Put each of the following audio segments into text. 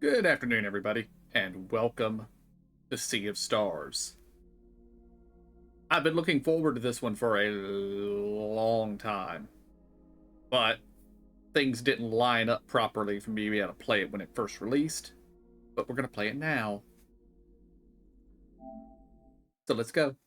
Good afternoon, everybody, and welcome to Sea of Stars. I've been looking forward to this one for a long time, but things didn't line up properly for me to be able to play it when it first released, but we're going to play it now. So let's go.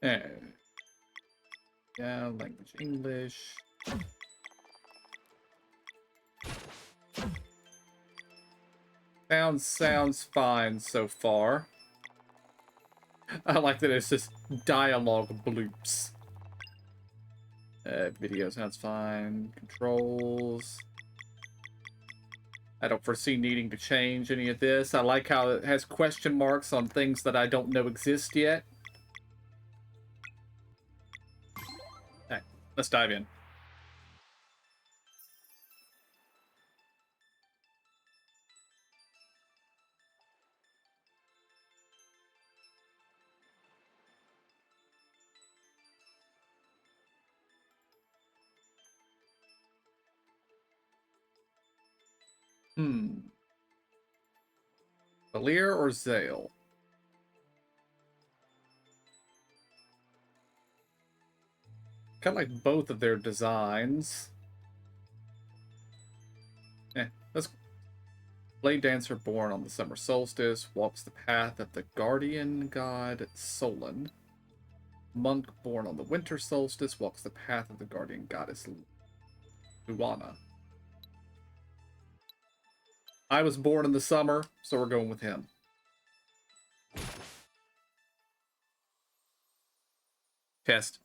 Eh, yeah, language English. Sounds fine so far. I like that it's just dialogue bloops. Video sounds fine. Controls. I don't foresee needing to change any of this. I like how it has question marks on things that I don't know exist yet. Alright, let's dive in. Valir or Zale? Kind of like both of their designs. Let's Blade Dancer born on the summer solstice walks the path of the guardian god Solon. Monk born on the winter solstice walks the path of the guardian goddess Luana. I was born in the summer, so we're going with him. Test.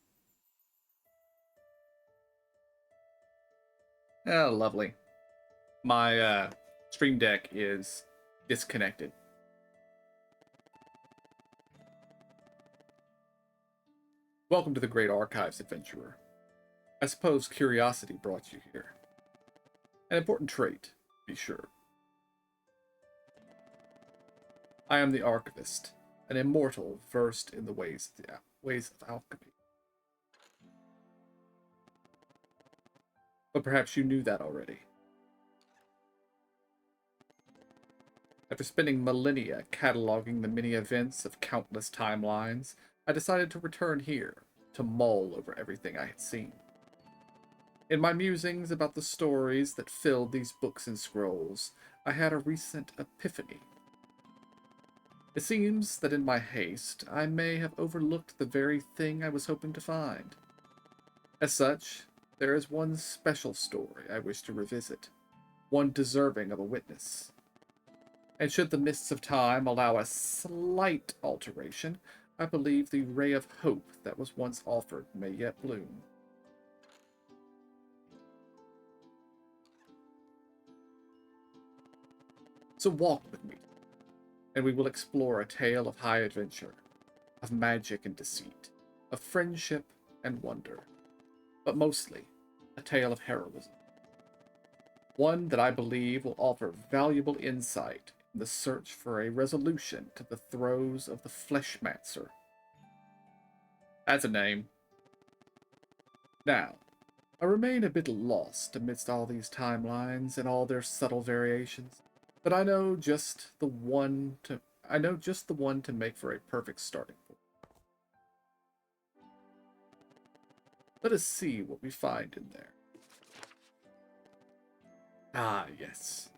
Oh, lovely. My Stream Deck is disconnected. Welcome to the Great Archives, adventurer. I suppose curiosity brought you here. An important trait, to be sure. I am the Archivist, an immortal versed in the ways of alchemy. But perhaps you knew that already. After spending millennia cataloging the many events of countless timelines, I decided to return here, to mull over everything I had seen. In my musings about the stories that filled these books and scrolls, I had a recent epiphany. It seems that in my haste, I may have overlooked the very thing I was hoping to find. As such, there is one special story I wish to revisit, one deserving of a witness. And should the mists of time allow a slight alteration, I believe the ray of hope that was once offered may yet bloom. So walk with me, and we will explore a tale of high adventure, of magic and deceit, of friendship and wonder, but mostly a tale of heroism. One that I believe will offer valuable insight in the search for a resolution to the throes of the Fleshmancer. That's a name. Now, I remain a bit lost amidst all these timelines and all their subtle variations, but I know just the one to make for a perfect starting point. Let us see what we find in there. Ah, yes.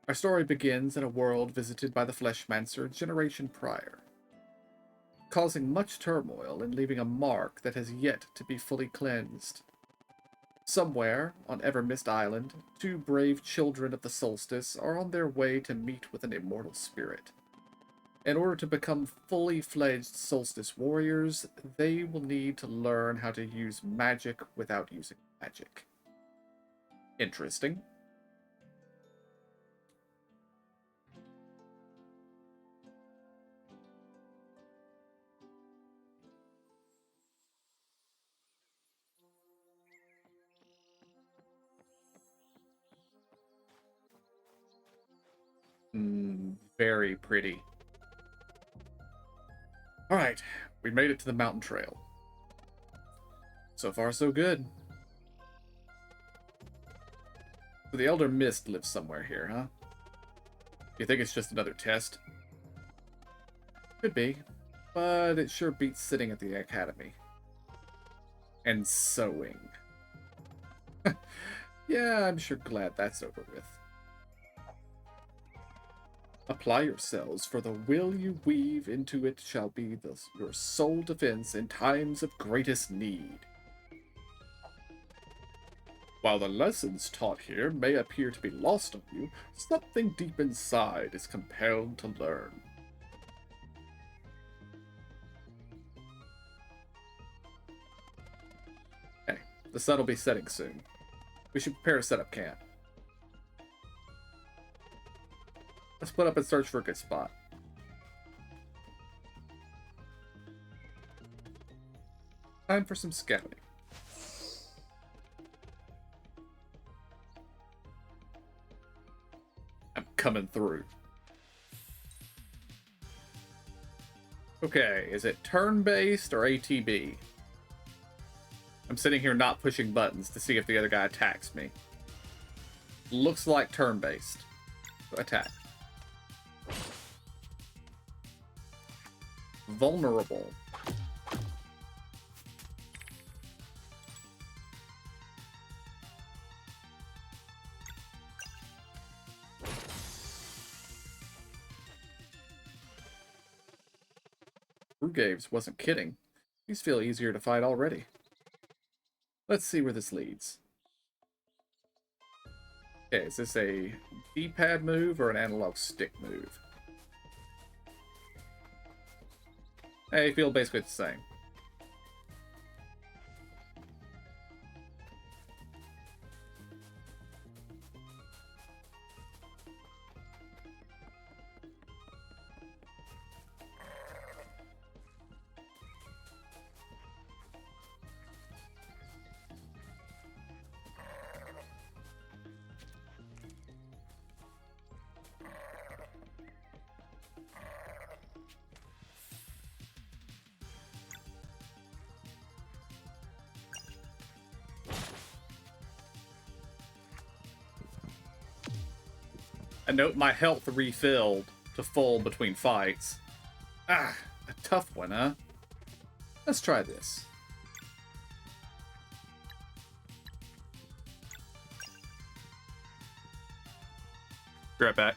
Our story begins in a world visited by the Fleshmancer a generation prior, causing much turmoil and leaving a mark that has yet to be fully cleansed. Somewhere on Evermist Island, two brave children of the solstice are on their way to meet with an immortal spirit. In order to become fully fledged Solstice warriors, they will need to learn how to use magic without using magic. Interesting. Very pretty. Alright, we made it to the mountain trail. So far, so good. So the Elder Mist lives somewhere here, huh? You think it's just another test? Could be, but it sure beats sitting at the academy. And sewing. Yeah, I'm sure glad that's over with. Apply yourselves, for the will you weave into it shall be your sole defense in times of greatest need. While the lessons taught here may appear to be lost on you, something deep inside is compelled to learn. Okay, the sun will be setting soon. We should prepare to set up camp. Let's split up and search for a good spot. Time for some scouting. I'm coming through. Okay, is it turn-based or ATB? I'm sitting here not pushing buttons to see if the other guy attacks me. Looks like turn-based. Attack. Vulnerable. Brugaves wasn't kidding. These feel easier to fight already. Let's see where this leads. Okay, is this a D-pad move or an analog stick move? They feel basically the same. I note my health refilled to full between fights. Ah, a tough one, huh? Let's try this. Be right back.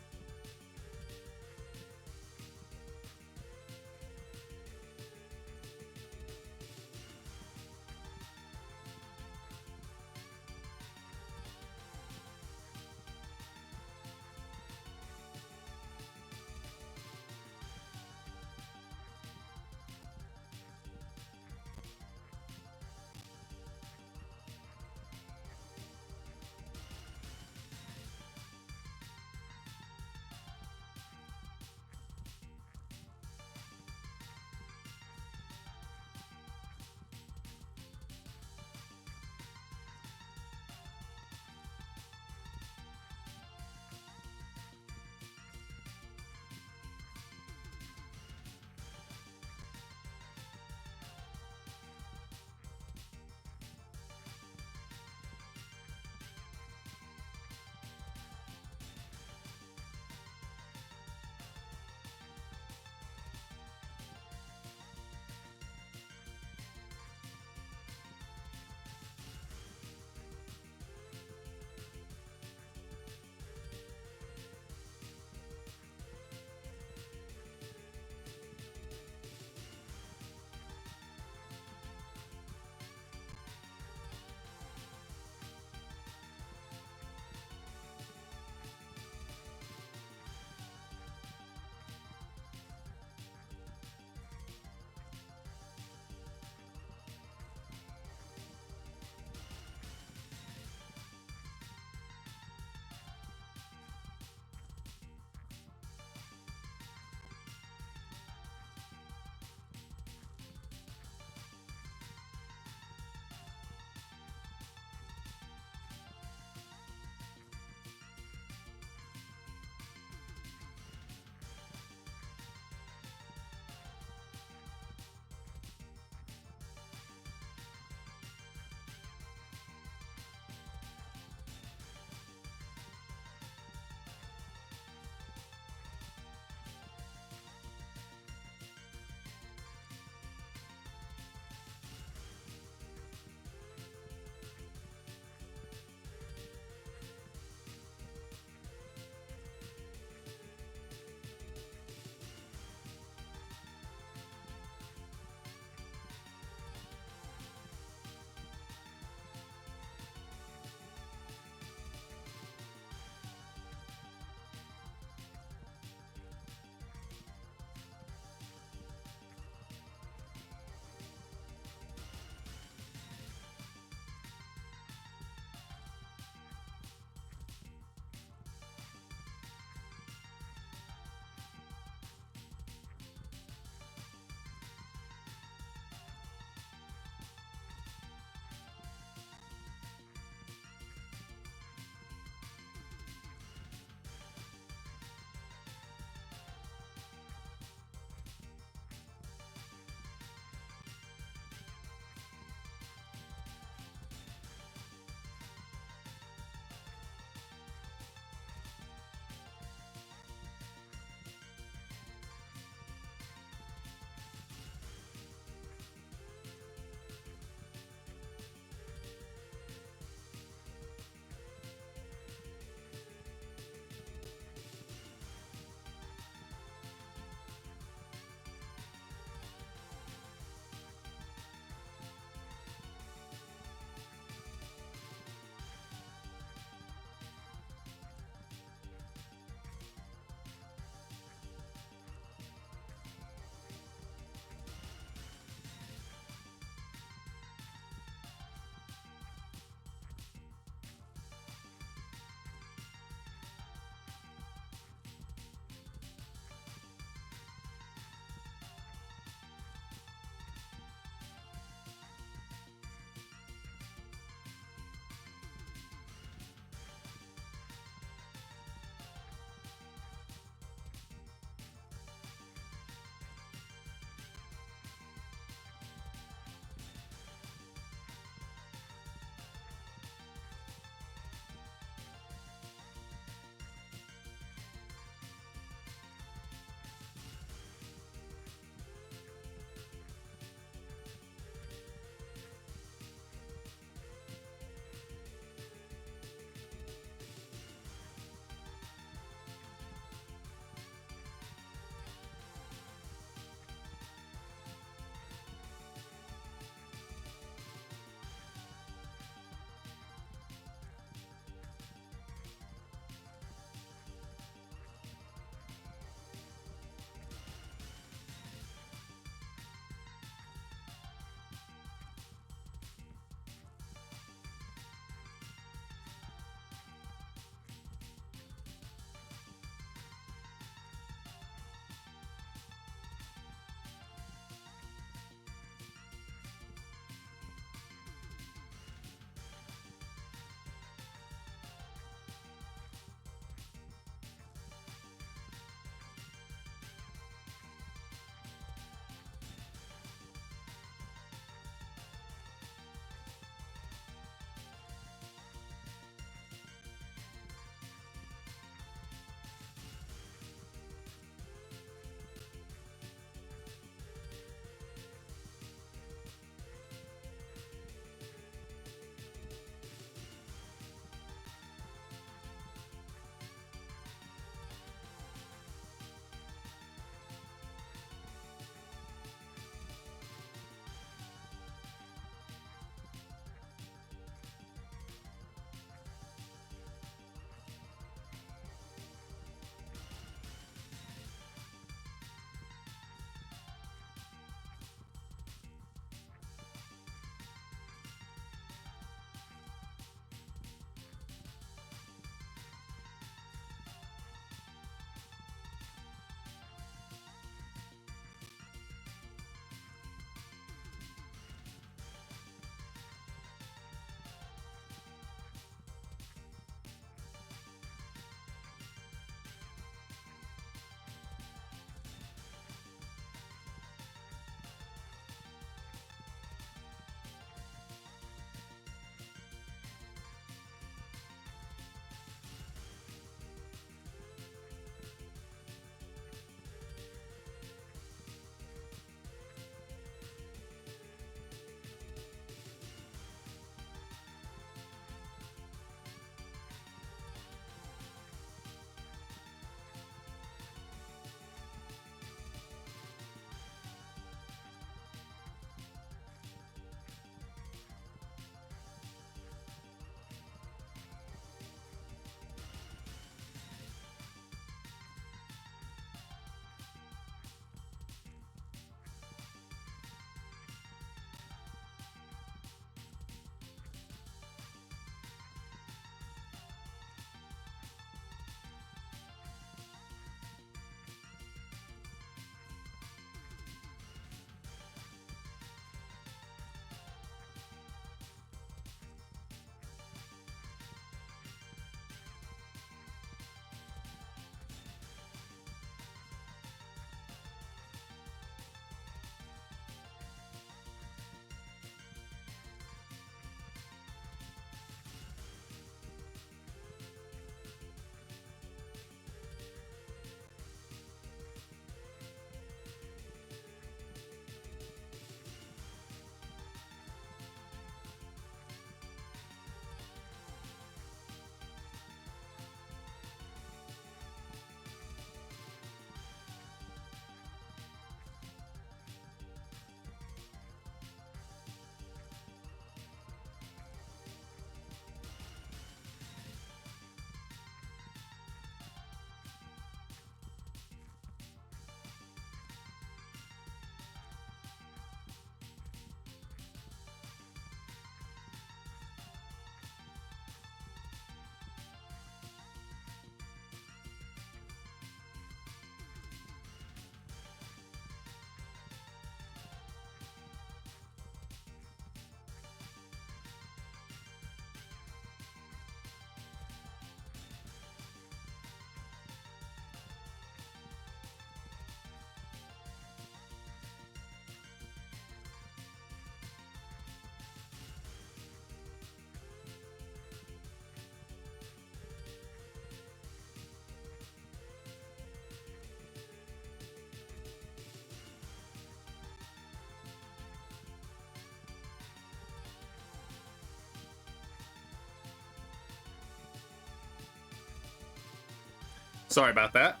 Sorry about that.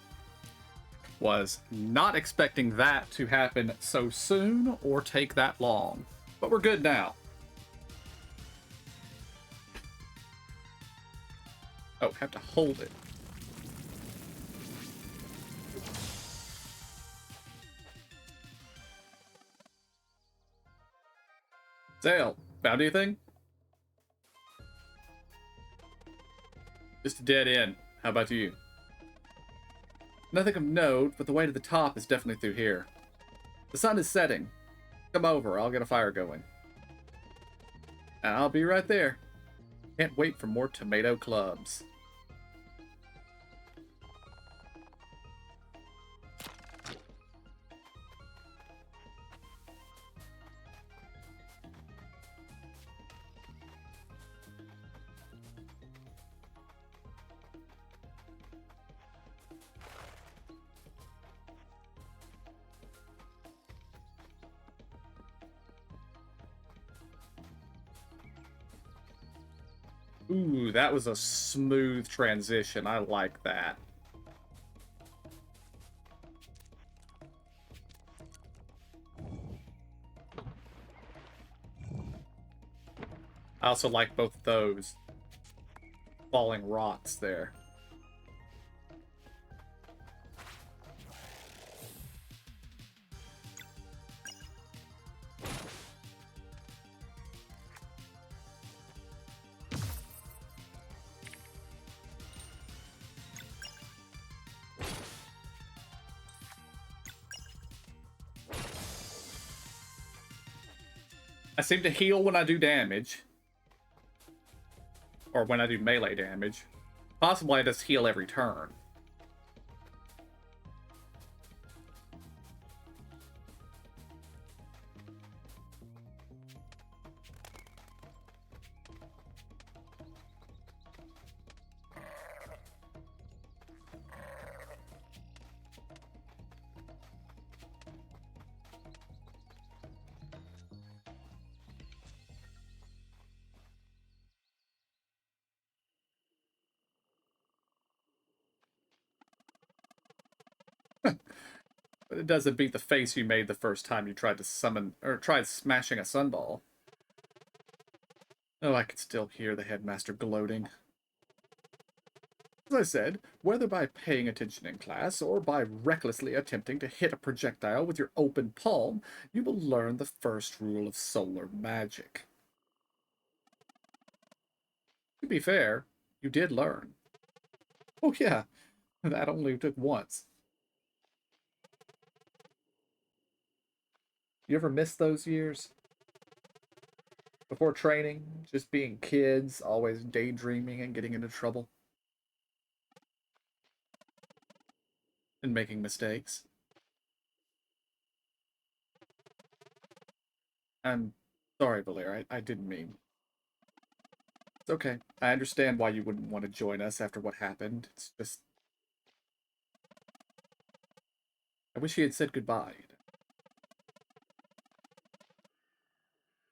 Was not expecting that to happen so soon or take that long. But we're good now. Oh, have to hold it. Zale, found anything? Just a dead end. How about you? Nothing of note, but the way to the top is definitely through here. The sun is setting. Come over, I'll get a fire going. And I'll be right there. Can't wait for more tomato clubs. Ooh, that was a smooth transition. I like that. I also like both those falling rocks there. I seem to heal when I do damage. Or when I do melee damage. Possibly I just heal every turn. But it doesn't beat the face you made the first time you tried to summon, or tried smashing a sunball. Oh, I could still hear the headmaster gloating. As I said, whether by paying attention in class or by recklessly attempting to hit a projectile with your open palm, you will learn the first rule of solar magic. To be fair, you did learn. Oh yeah, that only took once. You ever miss those years? Before training, just being kids, always daydreaming and getting into trouble? And making mistakes? I'm sorry, Valir, I didn't mean. It's okay. I understand why you wouldn't want to join us after what happened. It's just... I wish he had said goodbye.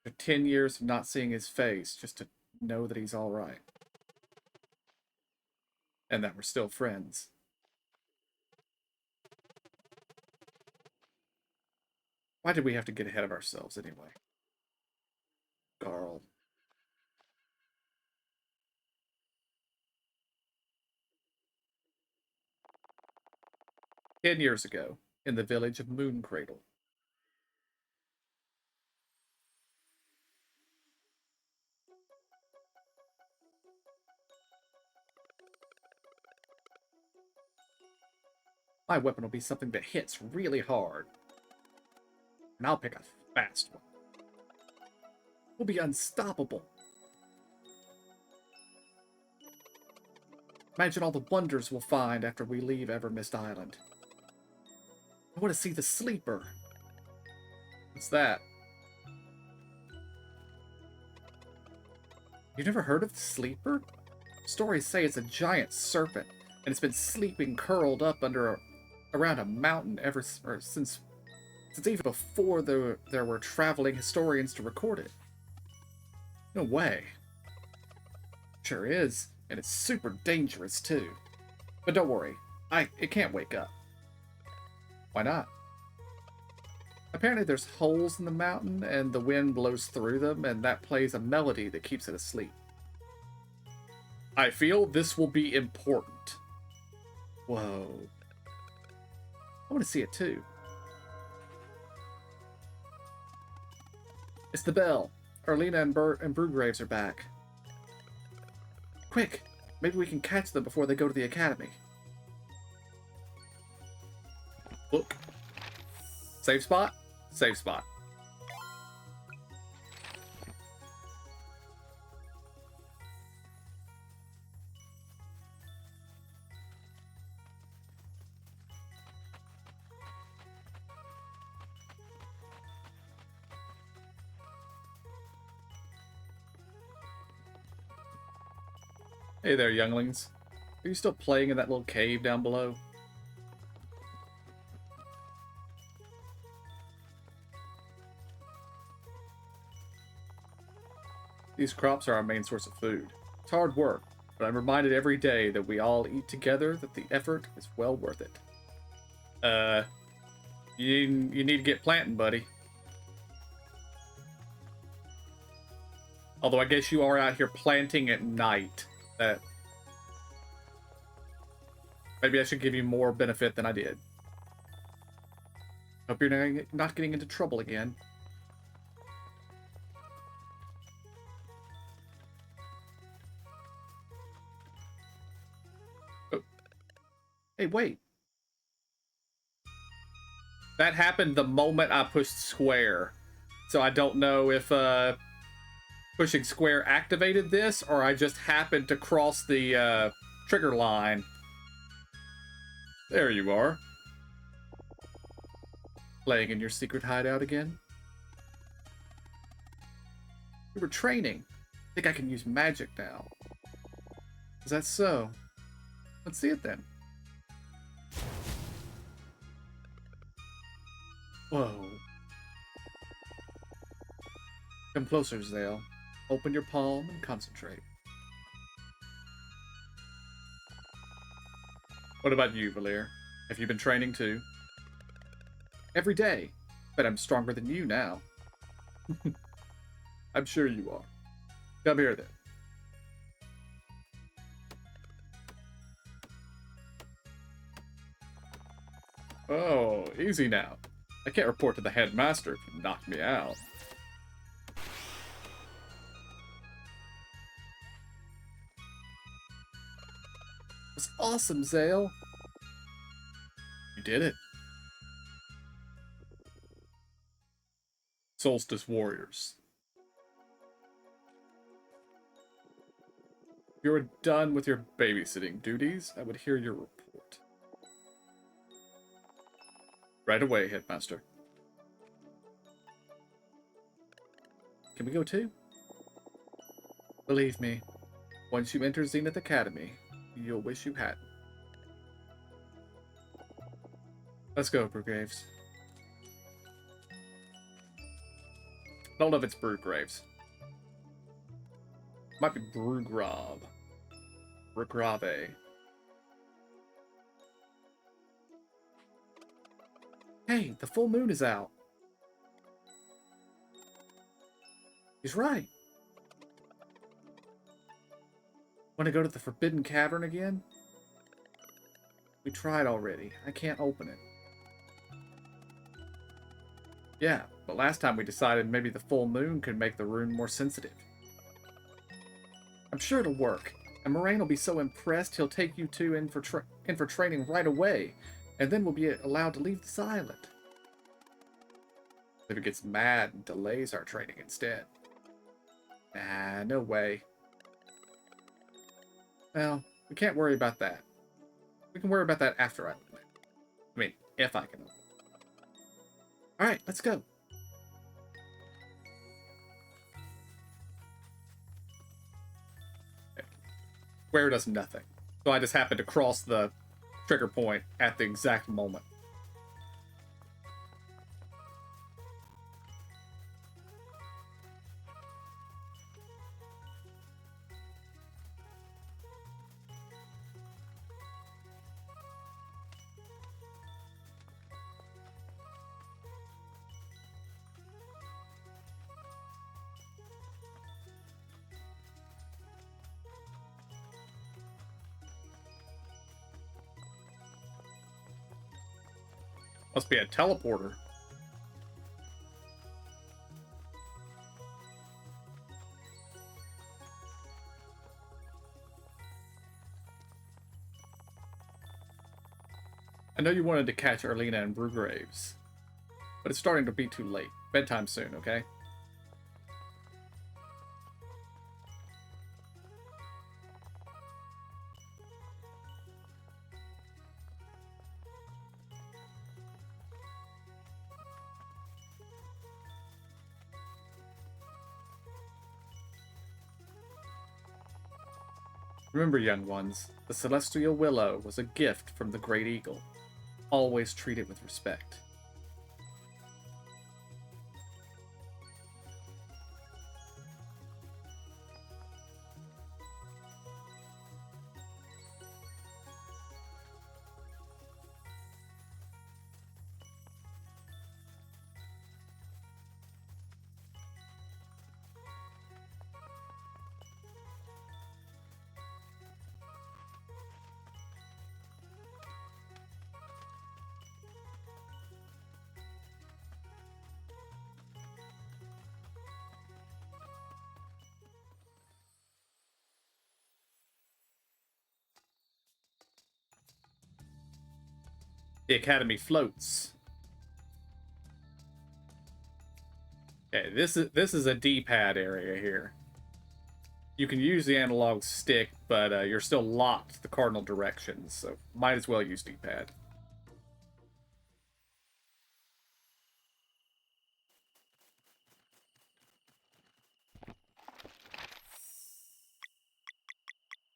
For 10 years of not seeing his face, just to know that he's alright. And that we're still friends. Why did we have to get ahead of ourselves anyway? Garl. 10 years ago, in the village of Mooncradle. My weapon will be something that hits really hard. And I'll pick a fast one. We'll be unstoppable. Imagine all the wonders we'll find after we leave Evermist Island. I want to see the Sleeper. What's that? You never heard of the Sleeper? Stories say it's a giant serpent, and it's been sleeping curled up around a mountain since even before there were traveling historians to record it. No way. Sure is, and it's super dangerous too. But don't worry, It can't wake up. Why not? Apparently there's holes in the mountain and the wind blows through them and that plays a melody that keeps it asleep. I feel this will be important. Whoa. I want to see it too. It's the bell. Erlina and Brewgraves are back. Quick! Maybe we can catch them before they go to the academy. Look. Save spot? Save spot. Hey there, younglings. Are you still playing in that little cave down below? These crops are our main source of food. It's hard work, but I'm reminded every day that we all eat together that the effort is well worth it. You need to get planting, buddy. Although I guess you are out here planting at night. That maybe I should give you more benefit than I did. Hope you're not getting into trouble again. Oh. Hey, wait. That happened the moment I pushed square. So I don't know if pushing square activated this, or I just happened to cross the trigger line. There you are. Playing in your secret hideout again? We were training. I think I can use magic now. Is that so? Let's see it then. Whoa. Come closer, Zale. Open your palm and concentrate. What about you, Valir? Have you been training too? Every day. But I'm stronger than you now. I'm sure you are. Come here then. Oh, easy now. I can't report to the headmaster if you knock me out. That's awesome, Zale. You did it. Solstice Warriors. If you were done with your babysitting duties, I would hear your report. Right away, Headmaster. Can we go too? Believe me, once you enter Zenith Academy, you'll wish you hadn't. Let's go, Brewgraves. I don't know if it's Brewgraves. Might be Brewgrav. Brewgrave. Hey, the full moon is out. He's right. Want to go to the Forbidden Cavern again? We tried already. I can't open it. Yeah, but last time we decided maybe the full moon could make the rune more sensitive. I'm sure it'll work, and Moraine will be so impressed he'll take you two in for training right away, and then we'll be allowed to leave this island. If it gets mad and delays our training instead. Nah, no way. Well, we can't worry about that. We can worry about that after I open it. I mean, if I can open it. Alright, let's go. Okay. Square does nothing. So I just happened to cross the trigger point at the exact moment. Must be a teleporter. I know you wanted to catch Erlina and Brugraves, but it's starting to be too late. Bedtime soon, okay? Remember, young ones, the Celestial Willow was a gift from the Great Eagle. Always treat it with respect. The Academy floats. Okay, this is a D-pad area here. You can use the analog stick, but you're still locked to the cardinal directions, so might as well use D-pad.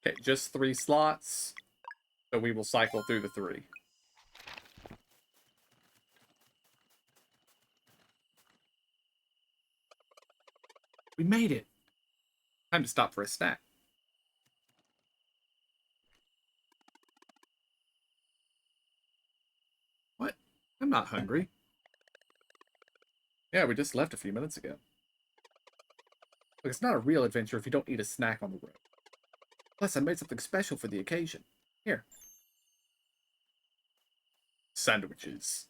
Okay, just 3 slots, so we will cycle through the 3. We made it! Time to stop for a snack. What? I'm not hungry. Yeah, we just left a few minutes ago. Look, it's not a real adventure if you don't eat a snack on the road. Plus, I made something special for the occasion. Here. Sandwiches.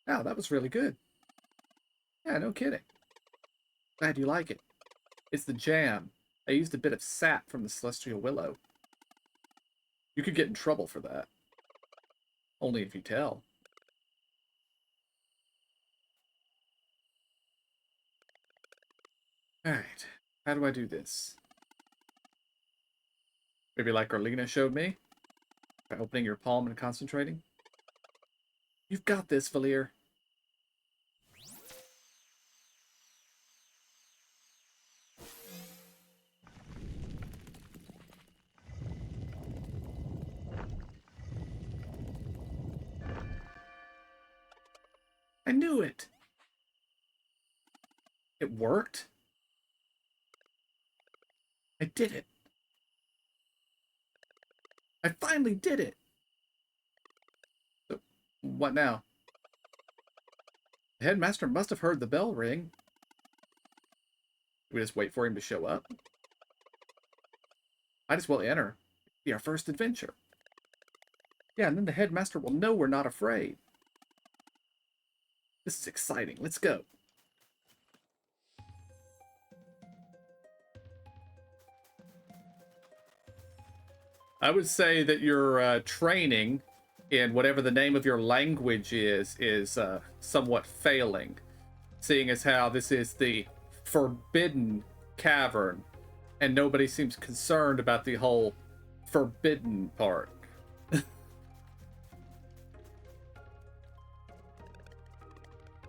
Wow, that was really good. Yeah, no kidding. Glad you like it. It's the jam. I used a bit of sap from the Celestial Willow. You could get in trouble for that. Only if you tell. Alright, how do I do this? Maybe like Erlina showed me? By opening your palm and concentrating? You've got this, Valir. I knew it! It worked? I did it! I finally did it! So, what now? The headmaster must have heard the bell ring. We just wait for him to show up? Might as well enter. It'll be our first adventure. Yeah, and then the headmaster will know we're not afraid. This is exciting. Let's go. I would say that your training in whatever the name of your language is somewhat failing, seeing as how this is the forbidden cavern, and nobody seems concerned about the whole forbidden part.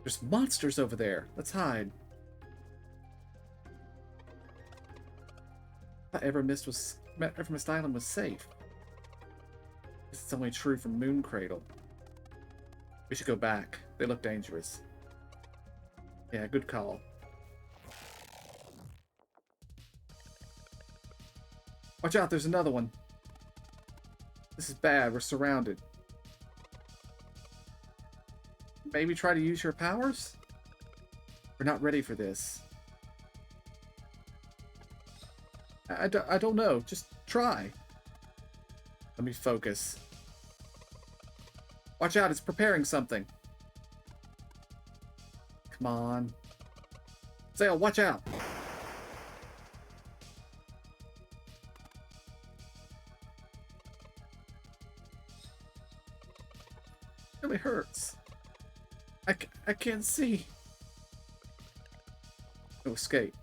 There's monsters over there. Let's hide. I thought Evermist Island was safe. This is only true from Moon Cradle. We should go back. They look dangerous. Yeah, good call. Watch out, there's another one. This is bad. We're surrounded. Maybe try to use your powers? We're not ready for this. I don't know. Just try. Let me focus. Watch out, it's preparing something. Come on. Zale, watch out. It really hurts. I can't see. No escape.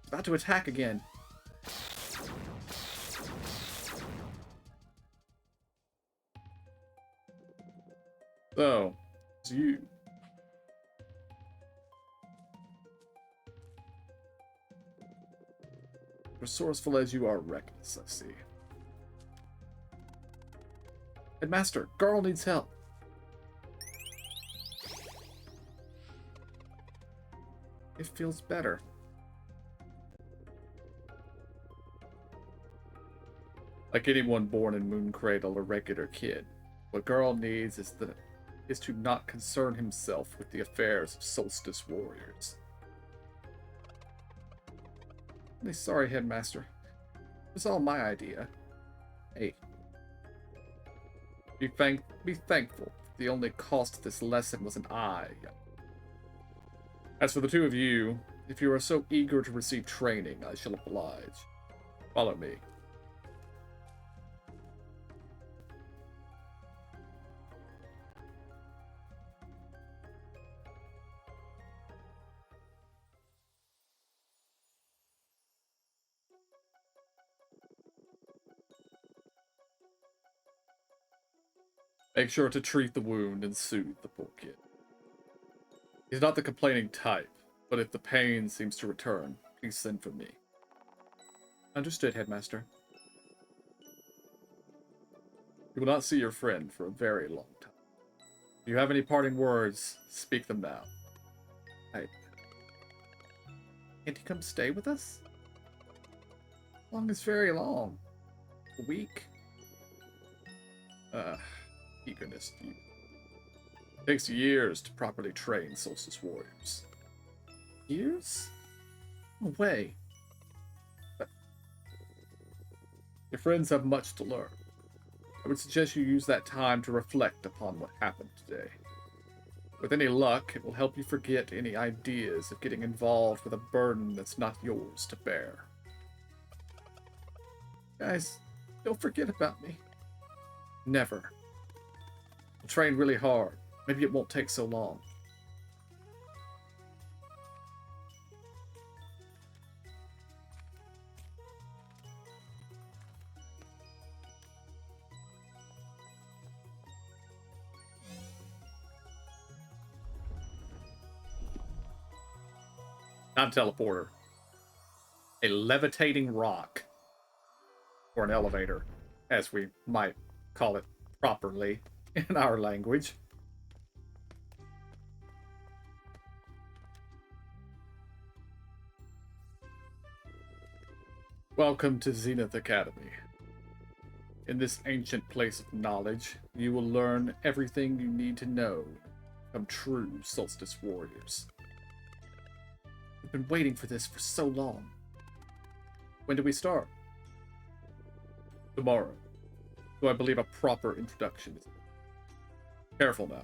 It's about to attack again. So, it's you. Resourceful as you are reckless, I see. Headmaster, Garl needs help. It feels better. Like anyone born in Mooncradle, a regular kid, what Garl needs is to not concern himself with the affairs of Solstice warriors. I'm sorry, Headmaster. It was all my idea. Hey. Be thankful. The only cost to this lesson was an eye. As for the two of you, if you are so eager to receive training, I shall oblige. Follow me. Make sure to treat the wound and soothe the poor kid. He's not the complaining type, but if the pain seems to return, please send for me. Understood, Headmaster. You will not see your friend for a very long time. If you have any parting words, speak them now. Can't he come stay with us? Long is very long. A week? Eagerness of you. It takes years to properly train Solstice warriors. Years? No way. But your friends have much to learn. I would suggest you use that time to reflect upon what happened today. With any luck, it will help you forget any ideas of getting involved with a burden that's not yours to bear. Guys, don't forget about me. Never. I'll train really hard. Maybe it won't take so long. Not a teleporter. A levitating rock. Or an elevator, as we might call it properly in our language. Welcome to Zenith Academy. In this ancient place of knowledge, you will learn everything you need to know to become true Solstice warriors. We've been waiting for this for so long. When do we start? Tomorrow. So I believe a proper introduction is. Careful now.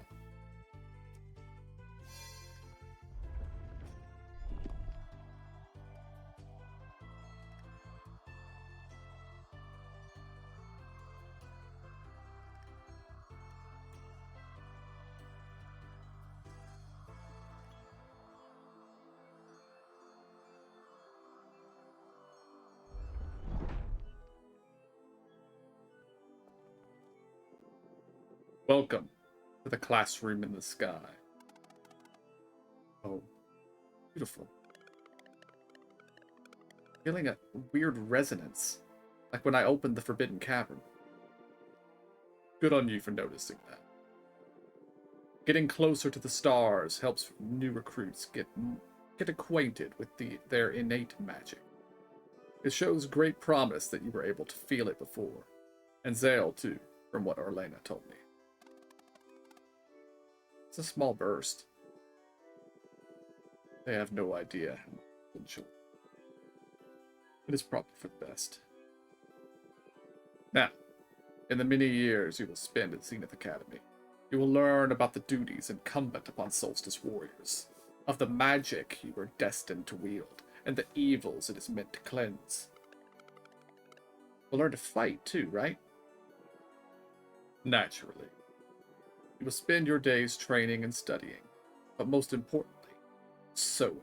Welcome to the classroom in the sky. Oh, beautiful. Feeling a weird resonance, like when I opened the Forbidden Cavern. Good on you for noticing that. Getting closer to the stars helps new recruits get acquainted with their innate magic. It shows great promise that you were able to feel it before, and Zale too, from what Orlena told me. It's a small burst. They have no idea how potential. It is probably for the best. Now, In the many years you will spend at Zenith Academy, you will learn about the duties incumbent upon Solstice warriors, of the magic you are destined to wield, and the evils it is meant to cleanse. You'll learn to fight too, right? Naturally. You will spend your days training and studying, but most importantly, sewing.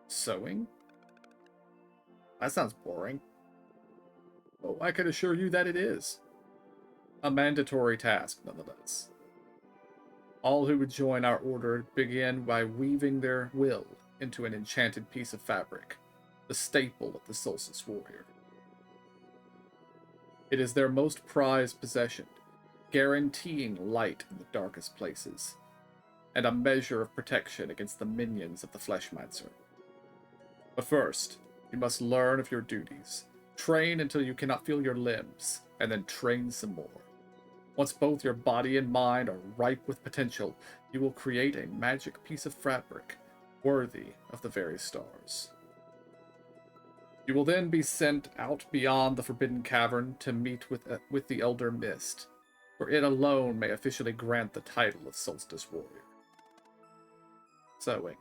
Sewing? That sounds boring. Oh, I can assure you that it is. A mandatory task, nonetheless. All who would join our order begin by weaving their will into an enchanted piece of fabric, the staple of the Solstice Warrior. It is their most prized possession, guaranteeing light in the darkest places, and a measure of protection against the minions of the Fleshmancer. But first, you must learn of your duties, train until you cannot feel your limbs, and then train some more. Once both your body and mind are ripe with potential, you will create a magic piece of fabric worthy of the very stars. You will then be sent out beyond the Forbidden Cavern to meet with the Elder Mist, for it alone may officially grant the title of Solstice Warrior. Sewing.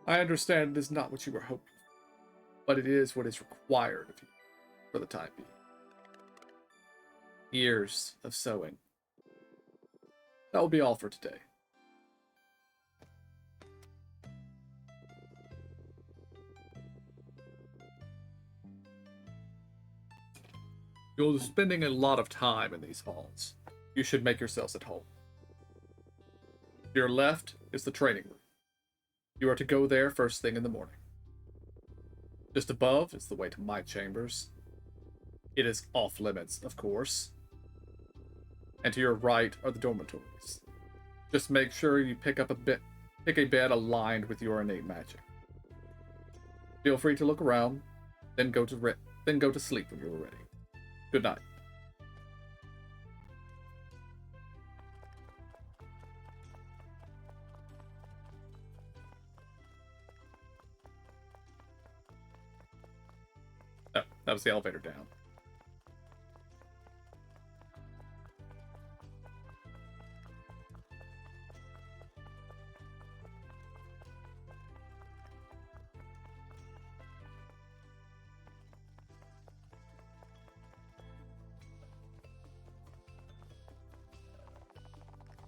I understand it is not what you were hoping for, but it is what is required of you for the time being. Years of sewing. That will be all for today. You'll be spending a lot of time in these halls. You should make yourselves at home. To your left is the training room. You are to go there first thing in the morning. Just above is the way to my chambers. It is off limits, of course. And to your right are the dormitories. Just make sure you pick a bed aligned with your innate magic. Feel free to look around, then go to sleep when you are ready. Good night. Oh, that was the elevator down.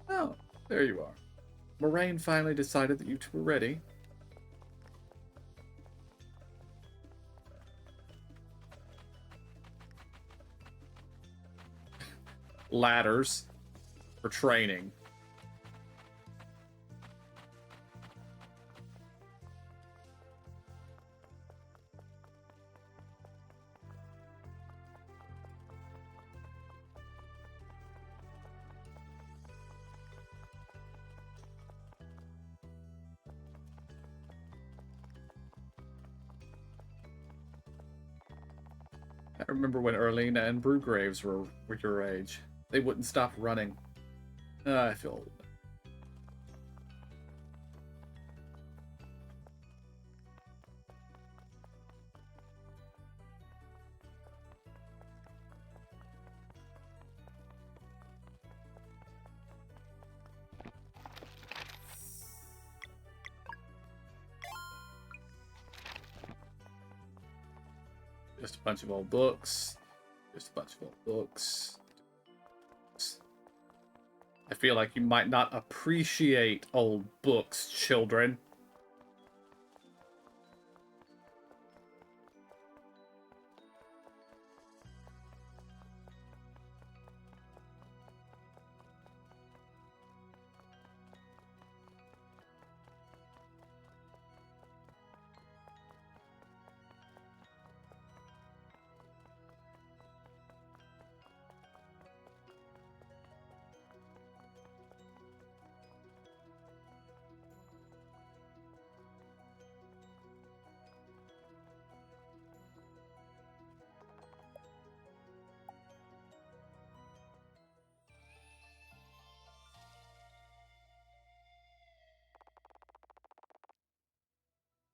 Oh, there you are. Moraine finally decided that you two were ready. Ladders for training. I remember when Erlina and Brewgraves were your age. They wouldn't stop running. I feel old. Just a bunch of old books. Just a bunch of old books. I feel like you might not appreciate old books, children.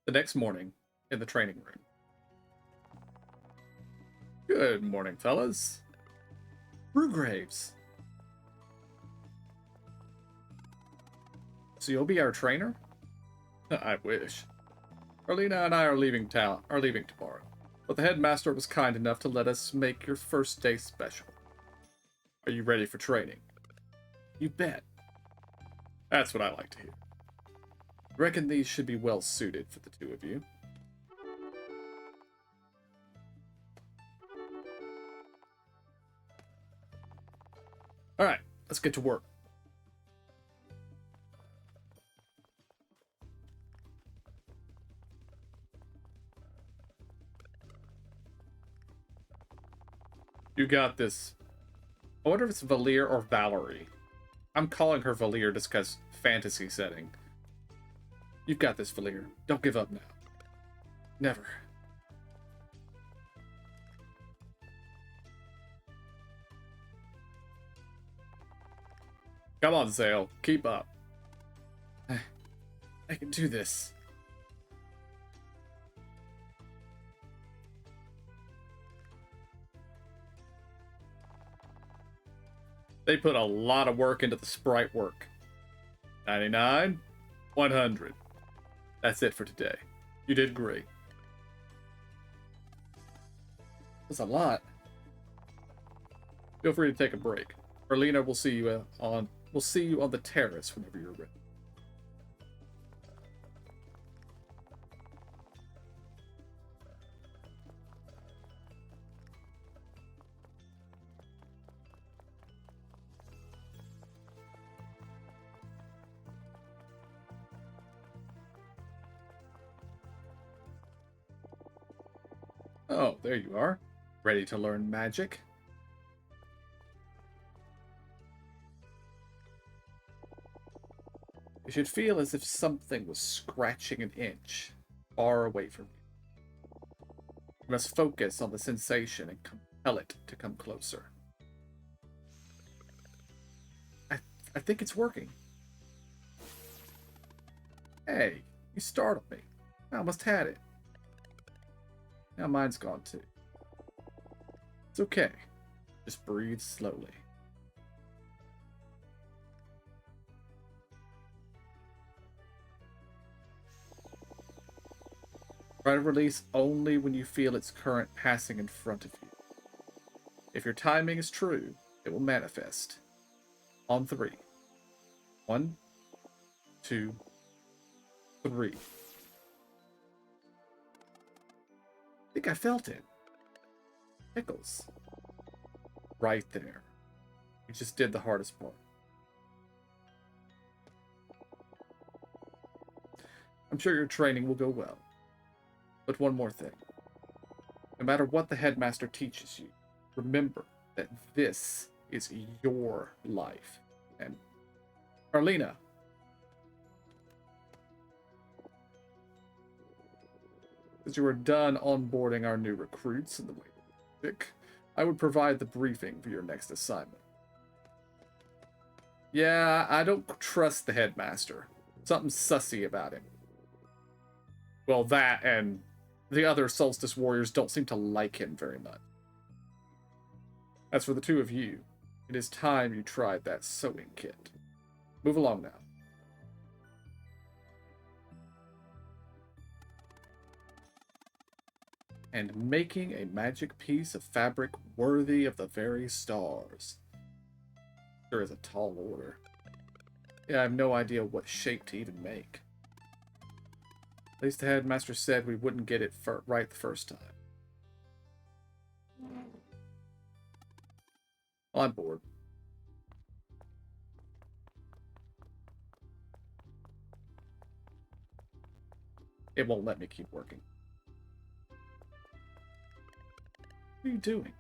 The next morning, in the training room. Good morning, fellas. Brewgraves. So you'll be our trainer? I wish. Arlena and I are leaving tomorrow. But the headmaster was kind enough to let us make your first day special. Are you ready for training? You bet. That's what I like to hear. Reckon these should be well suited for the two of you. Alright, let's get to work. You got this. I wonder if it's Valir or Valerie. I'm calling her Valir just because fantasy setting. You've got this, Valir. Don't give up now. Never. Come on, Zale. Keep up. I can do this. They put a lot of work into the sprite work. 99, 100. That's it for today. You did great. That's a lot. Feel free to take a break. Arlena will see you on the terrace whenever you're ready. Oh, there you are. Ready to learn magic? You should feel as if something was scratching an inch far away from you. You must focus on the sensation and compel it to come closer. I think it's working. Hey, you startled me. I almost had it. Now mine's gone too. It's okay. Just breathe slowly. Try to release only when you feel its current passing in front of you. If your timing is true, it will manifest. On 3. 1, 2, 3. I think I felt it. Tickles. Right there. You just did the hardest part. I'm sure your training will go well. But one more thing. No matter what the headmaster teaches you, remember that this is your life. And Arlena. As you are done onboarding our new recruits in the way of magic, I would provide the briefing for your next assignment. Yeah, I don't trust the headmaster. Something's sussy about him. Well, that and the other Solstice warriors don't seem to like him very much. As for the two of you, it is time you tried that sewing kit. Move along now. And making a magic piece of fabric worthy of the very stars. Sure is a tall order. Yeah, I have no idea what shape to even make. At least the headmaster said we wouldn't get it right the first time. Well, I'm bored. It won't let me keep working. What are you doing?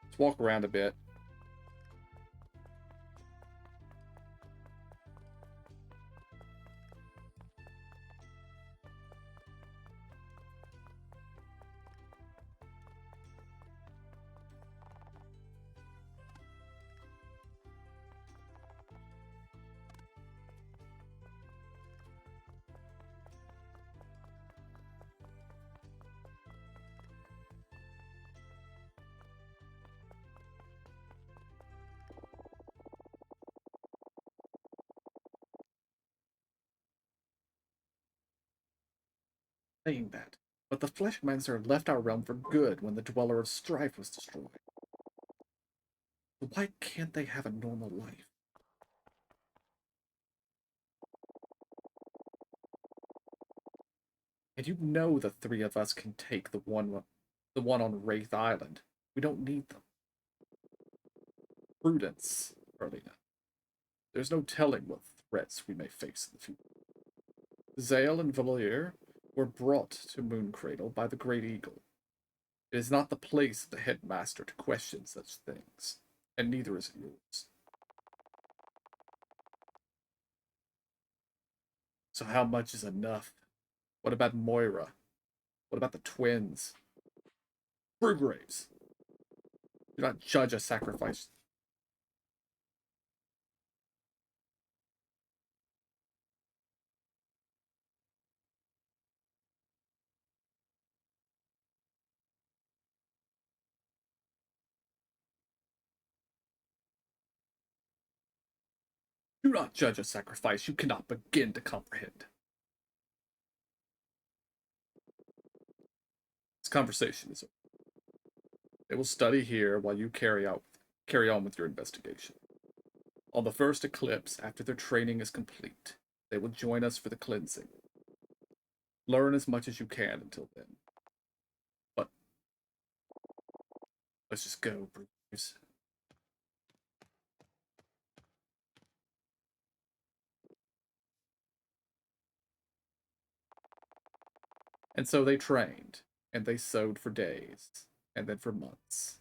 Let's walk around a bit. saying that, but the Fleshmancer left our realm for good when the Dweller of Strife was destroyed. Why can't they have a normal life? And you know the three of us can take the one on Wraith Island. We don't need them. Prudence, Arlena. There's no telling what threats we may face in the future. Zale and Valier were brought to Mooncradle by the Great Eagle. It is not the place of the headmaster to question such things, and neither is it yours. So how much is enough? What about Moira? What about the twins? Brewgraves. Do not judge a sacrifice. Do not judge a sacrifice you cannot begin to comprehend. This conversation is over. They will study here while you carry on with your investigation. On the first eclipse, after their training is complete, they will join us for the cleansing. Learn as much as you can until then. But let's just go, Bruce. And so they trained, and they sewed for days, and then for months.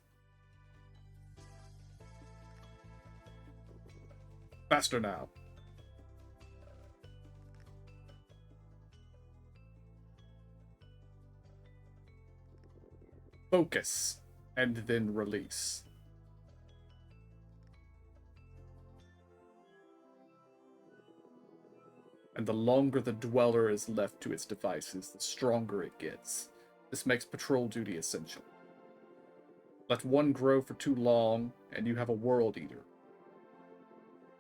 Faster now. Focus, and then release. And the longer the Dweller is left to its devices, the stronger it gets. This makes patrol duty essential. Let one grow for too long, and you have a World Eater.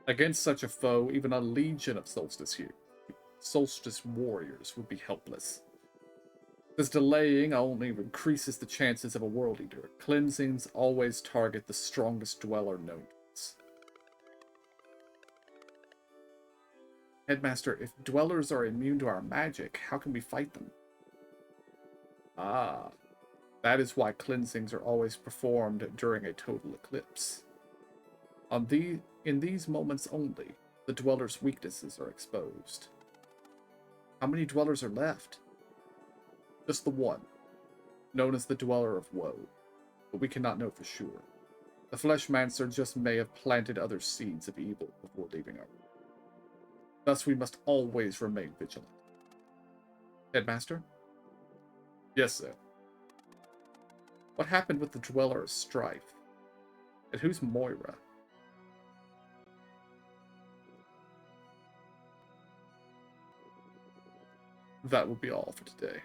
Against such a foe, even a legion of Solstice warriors would be helpless. This delaying only increases the chances of a World Eater. Cleansings always target the strongest Dweller known to us. Headmaster, if Dwellers are immune to our magic, how can we fight them? Ah, that is why cleansings are always performed during a total eclipse. In these moments only, the Dweller's weaknesses are exposed. How many Dwellers are left? Just the one, known as the Dweller of Woe, but we cannot know for sure. The Fleshmancer just may have planted other seeds of evil before leaving our world. Thus, we must always remain vigilant. Headmaster? Yes, sir. What happened with the Dweller of Strife? And who's Moira? That will be all for today.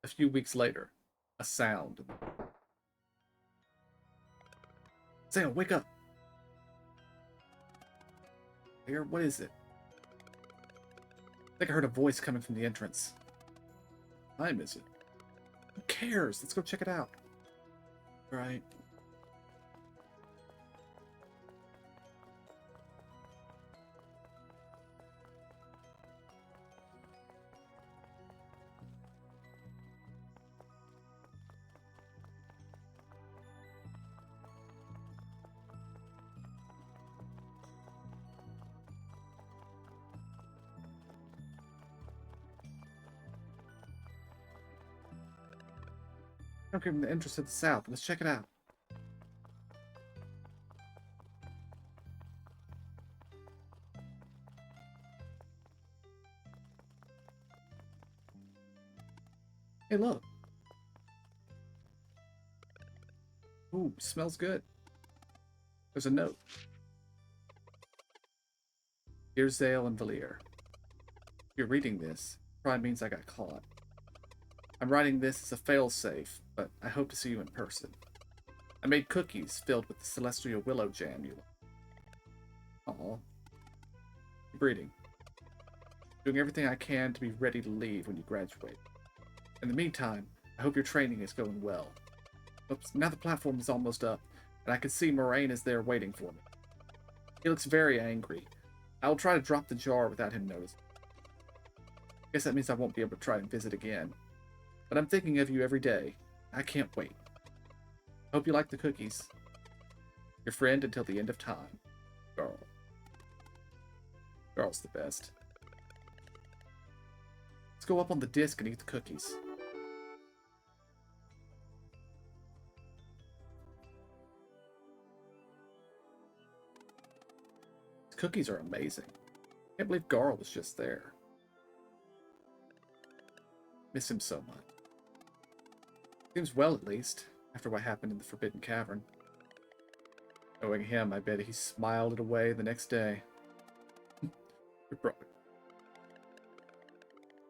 A few weeks later, a sound. Sam, wake up! Here, what is it? I think I heard a voice coming from the entrance. What time is it? Who cares? Let's go check it out. Right. Okay, from the entrance to the south. Let's check it out. Hey, look. Ooh, smells good. There's a note. Dear Zale and Valier, if you're reading this, it probably means I got caught. I'm writing this as a failsafe, but I hope to see you in person. I made cookies filled with the celestial willow jam you like. Aw. Keep reading. doing everything I can to be ready to leave when you graduate. In the meantime, I hope your training is going well. Oops, now the platform is almost up, and I can see Moraine is there waiting for me. He looks very angry. I will try to drop the jar without him noticing. Guess that means I won't be able to try and visit again. But I'm thinking of you every day. I can't wait. Hope you like the cookies. Your friend until the end of time. Garl. Garl's the best. Let's go up on the disc and eat the cookies. These cookies are amazing. Can't believe Garl was just there. Miss him so much. Seems well, at least, after what happened in the Forbidden Cavern. Knowing him, I bet he smiled it away the next day.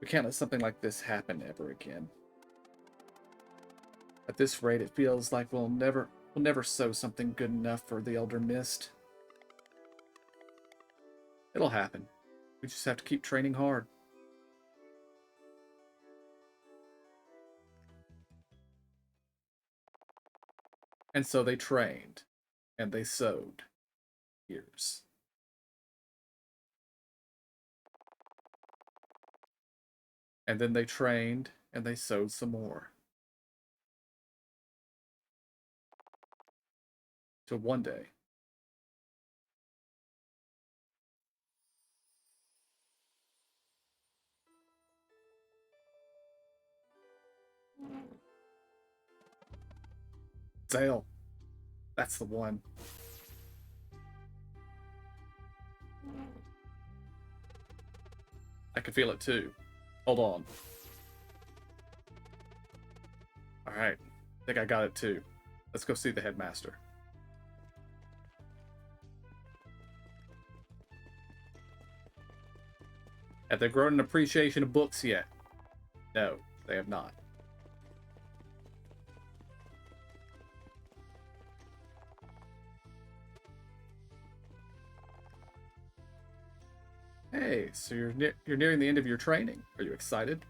We can't let something like this happen ever again. At this rate, it feels like we'll never sow something good enough for the Elder Mist. It'll happen. We just have to keep training hard. And so they trained, and they sowed years. And then they trained, and they sowed some more. Till one day, Zale, that's the one. I can feel it too. Hold on. Alright, I think I got it too. Let's go see the headmaster. Have they grown an appreciation of books yet? No, they have not. Hey, so you're nearing the end of your training. Are you excited?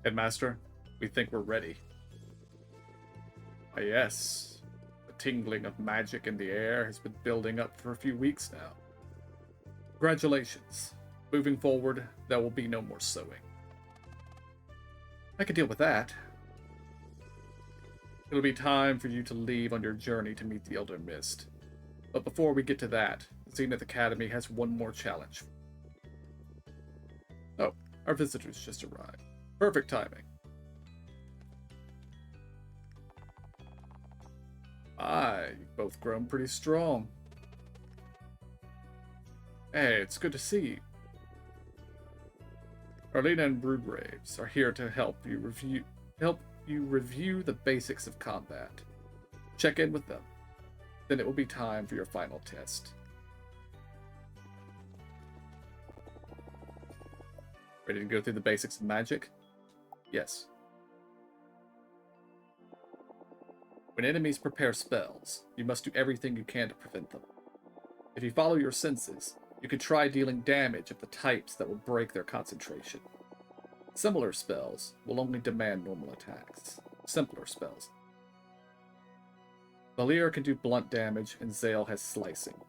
Headmaster, we think we're ready. Ah, yes. The tingling of magic in the air has been building up for a few weeks now. Congratulations. Moving forward, there will be no more sewing. I can deal with that. It'll be time for you to leave on your journey to meet the Elder Mist. But before we get to that, Zenith Academy has one more challenge. Oh, our visitors just arrived. Perfect timing. You've both grown pretty strong. Hey, it's good to see you. Arlena and Brewgraves are here to help you review the basics of combat. Check in with them. Then it will be time for your final test. Ready to go through the basics of magic? Yes. When enemies prepare spells, you must do everything you can to prevent them. If you follow your senses, you can try dealing damage of the types that will break their concentration. Similar spells will only demand normal attacks. Simpler spells. Valier can do blunt damage, and Zale has slicing.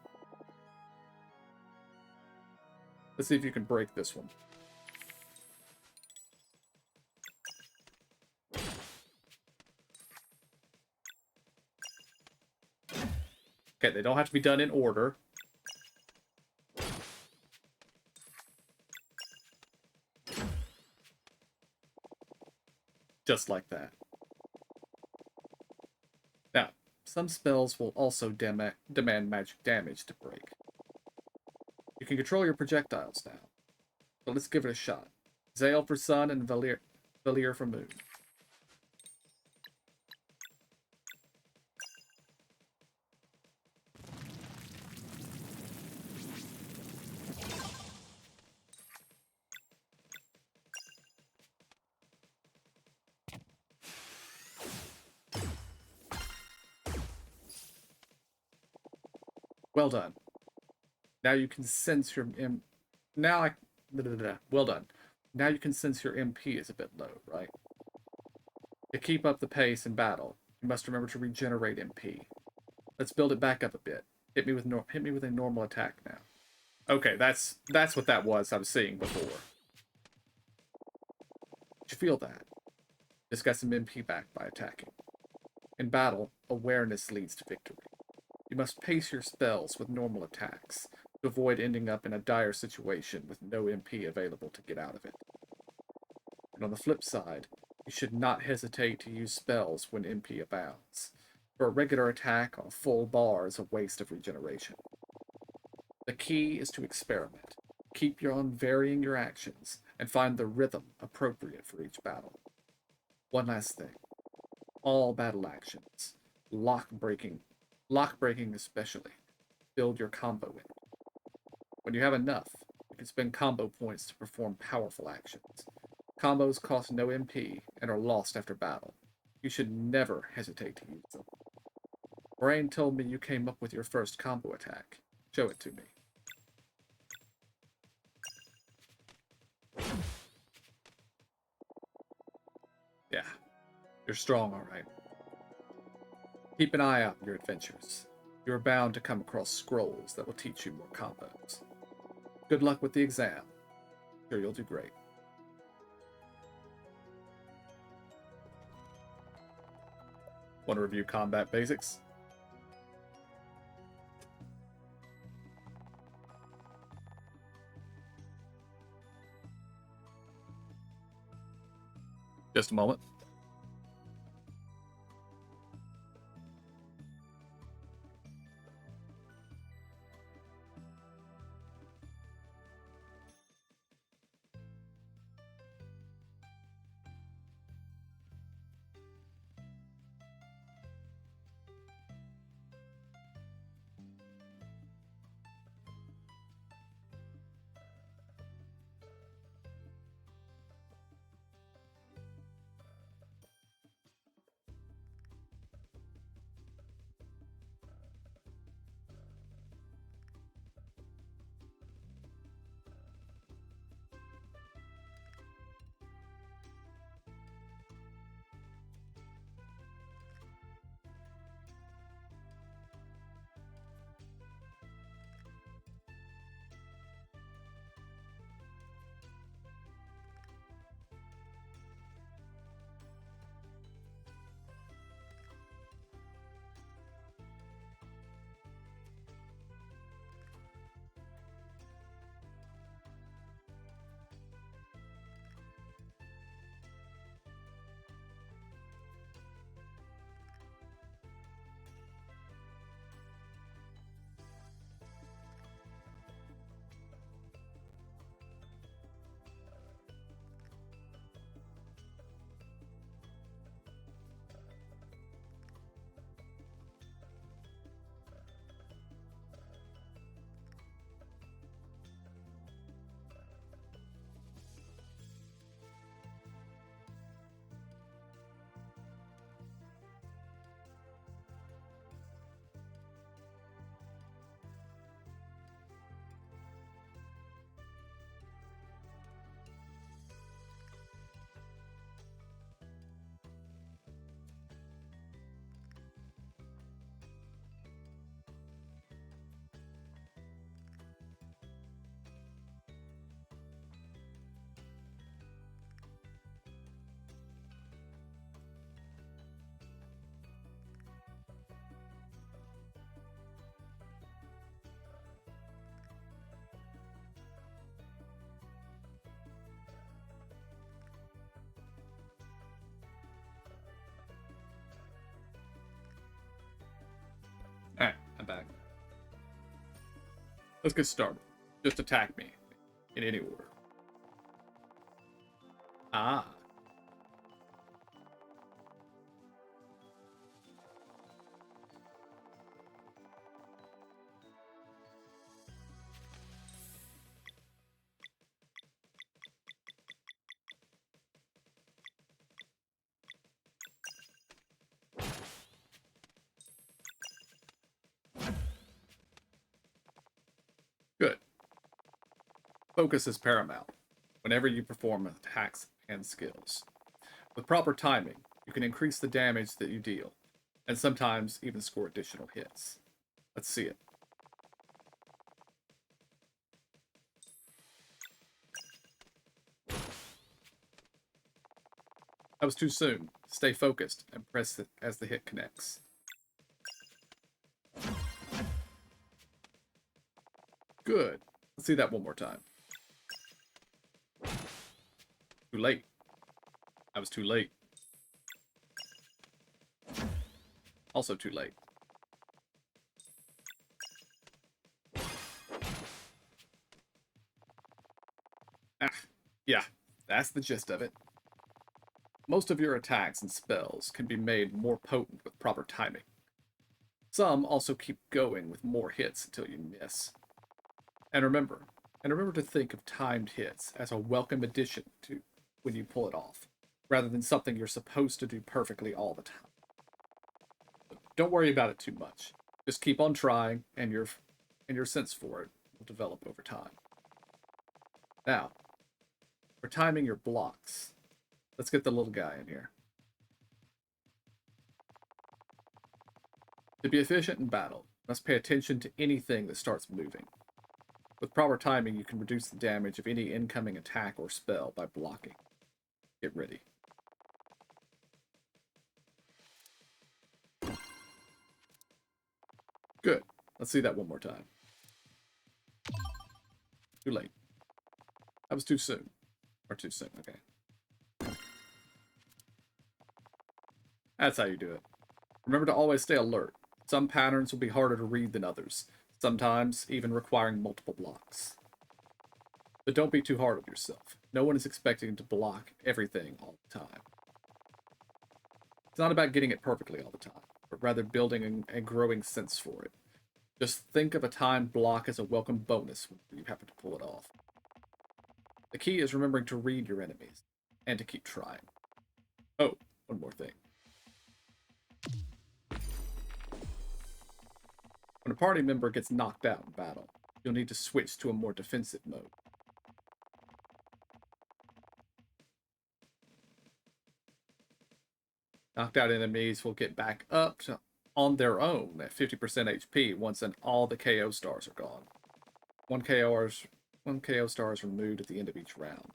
Let's see if you can break this one. Okay, they don't have to be done in order. Just like that. Now, some spells will also demand magic damage to break. You can control your projectiles now. So let's give it a shot. Zale for Sun and Valier for Moon. Well done. Now you can sense your now I well done. Now you can sense your MP is a bit low, right? To keep up the pace in battle, you must remember to regenerate MP. Let's build it back up a bit. Hit me with a normal attack now. Okay, that's what that was I was seeing before. Did you feel that? Just got some MP back by attacking. In battle, awareness leads to victory. You must pace your spells with normal attacks to avoid ending up in a dire situation with no MP available to get out of it. And on the flip side, you should not hesitate to use spells when MP abounds, for a regular attack on a full bar is a waste of regeneration. The key is to experiment. Keep on varying your actions and find the rhythm appropriate for each battle. One last thing. All battle actions, lock breaking especially, build your combo in. When you have enough, you can spend combo points to perform powerful actions. Combos cost no MP and are lost after battle. You should never hesitate to use them. Brain told me you came up with your first combo attack. Show it to me. Yeah, you're strong, alright. Keep an eye out in your adventures. You are bound to come across scrolls that will teach you more combos. Good luck with the exam. Sure, you'll do great. Want to review combat basics? Just a moment. Alright, I'm back. Let's get started. Just attack me. In any order. Ah. Focus is paramount whenever you perform attacks and skills. With proper timing, you can increase the damage that you deal, and sometimes even score additional hits. Let's see it. That was too soon. Stay focused and press it as the hit connects. Good. Let's see that one more time. Too late. I was too late. Also too late. Ah, yeah, that's the gist of it. Most of your attacks and spells can be made more potent with proper timing. Some also keep going with more hits until you miss. And remember to think of timed hits as a welcome addition to when you pull it off, rather than something you're supposed to do perfectly all the time. But don't worry about it too much. Just keep on trying, and your sense for it will develop over time. Now, for timing your blocks, let's get the little guy in here. To be efficient in battle, you must pay attention to anything that starts moving. With proper timing, you can reduce the damage of any incoming attack or spell by blocking. Get ready. Good. Let's see that one more time. Too late. That was too soon. Or too soon, okay. That's how you do it. Remember to always stay alert. Some patterns will be harder to read than others, sometimes even requiring multiple blocks. But don't be too hard on yourself. No one is expecting to block everything all the time. It's not about getting it perfectly all the time, but rather building a growing sense for it. Just think of a timed block as a welcome bonus when you happen to pull it off. The key is remembering to read your enemies, and to keep trying. Oh, one more thing. When a party member gets knocked out in battle, you'll need to switch to a more defensive mode. Knocked out enemies will get back up to on their own at 50% HP once all the KO stars are gone. One KO star is removed at the end of each round.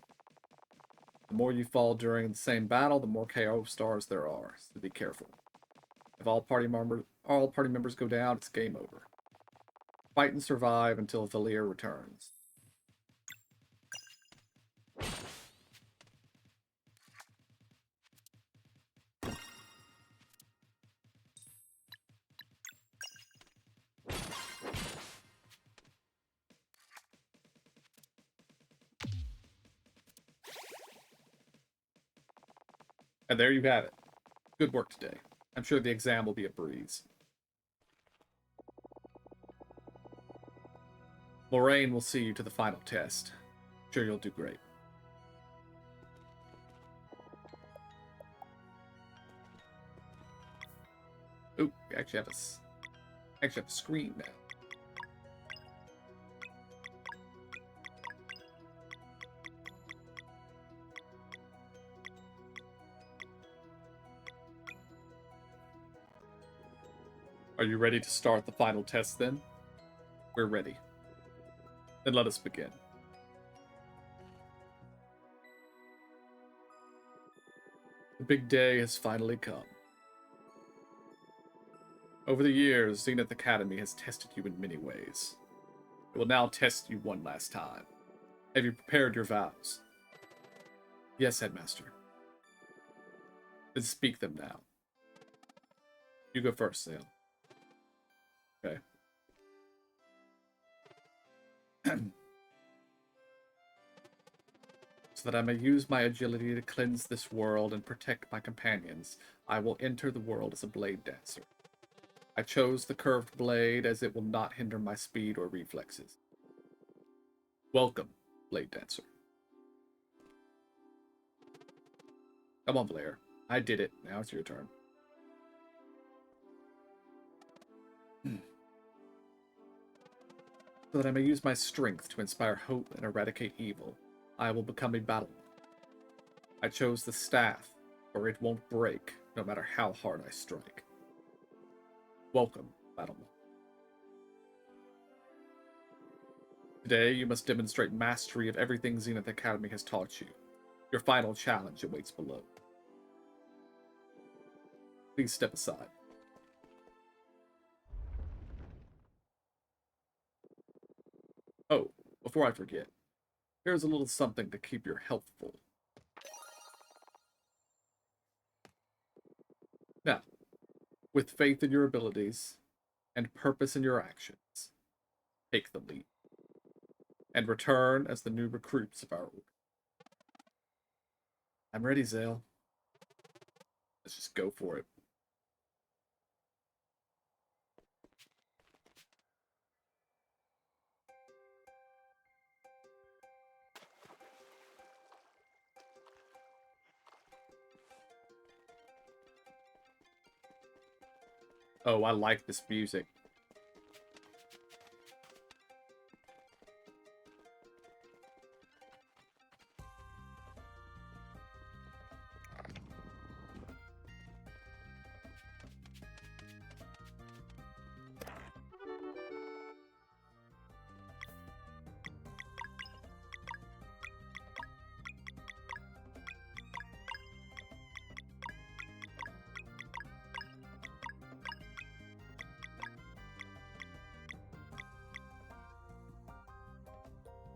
The more you fall during the same battle, the more KO stars there are, so be careful. If all party members go down, it's game over. Fight and survive until Valir returns. And there you have it. Good work today. I'm sure the exam will be a breeze. Lorraine will see you to the final test. I'm sure you'll do great. Ooh, we actually have a screen now. Are you ready to start the final test then? We're ready. Then let us begin. The big day has finally come. Over the years, Zenith Academy has tested you in many ways. It will now test you one last time. Have you prepared your vows? Yes, Headmaster. Then speak them now. You go first, Sale. Okay. So that I may use my agility to cleanse this world and protect my companions, I will enter the world as a blade dancer. I chose the curved blade as it will not hinder my speed or reflexes. Welcome, Blade Dancer. Come on, Blair. I did it. Now it's your turn. So that I may use my strength to inspire hope and eradicate evil, I will become a battle. I chose the staff, for it won't break, no matter how hard I strike. Welcome, Battle. Today, you must demonstrate mastery of everything Zenith Academy has taught you. Your final challenge awaits below. Please step aside. Oh, before I forget, here's a little something to keep your health full. Now, with faith in your abilities and purpose in your actions, take the lead and return as the new recruits of our order. I'm ready, Zale. Let's just go for it. Oh, I like this music.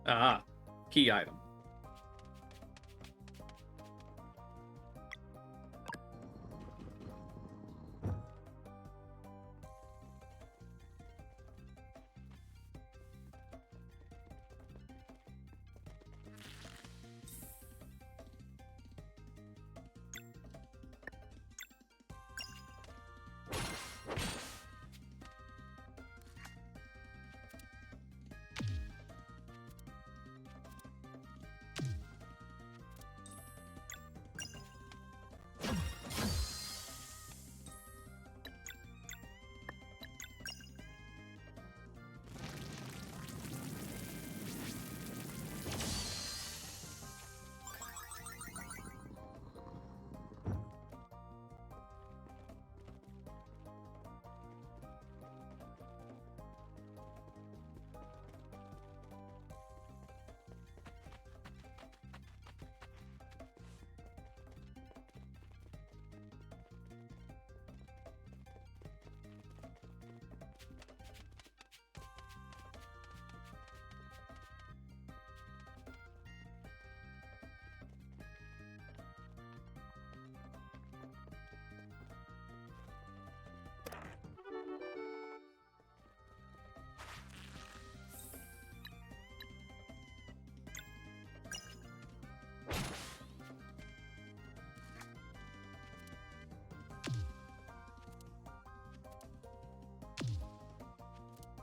Ah, key item.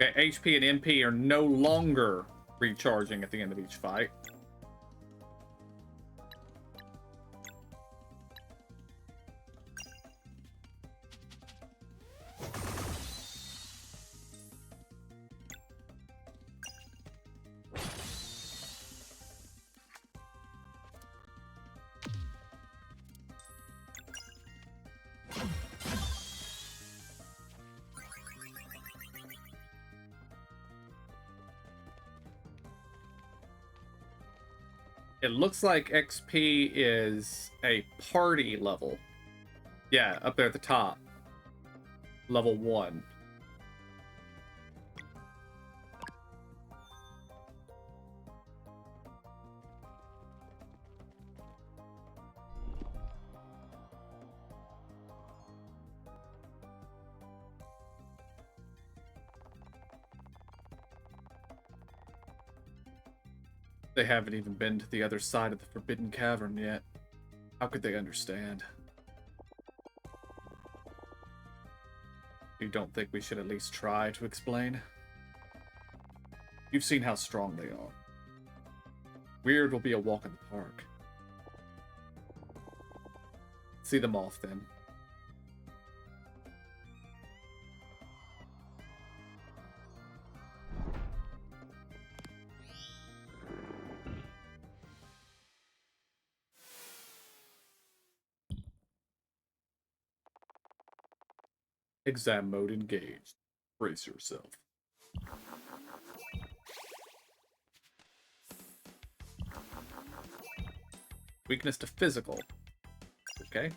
Okay, HP and MP are no longer recharging at the end of each fight. It looks like XP is a party level. Yeah, up there at the top. Level 1. They haven't even been to the other side of the Forbidden Cavern yet. How could they understand? You don't think we should at least try to explain? You've seen how strong they are. Weird will be a walk in the park. See them off, then. Exam mode engaged. Brace yourself. Weakness to physical. Okay.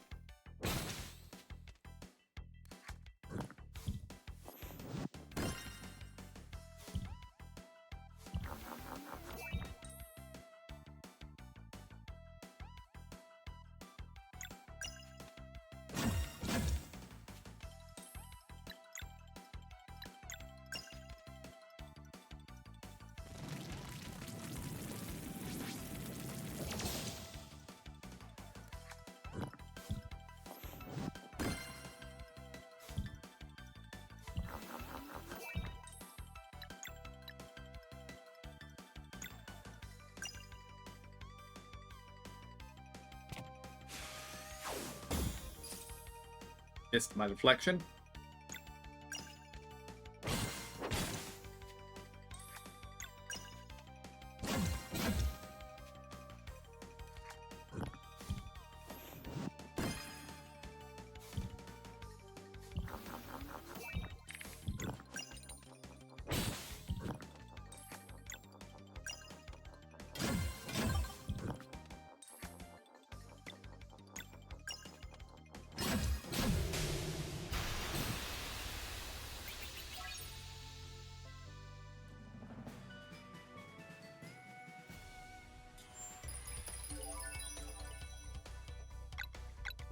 Missed my deflection.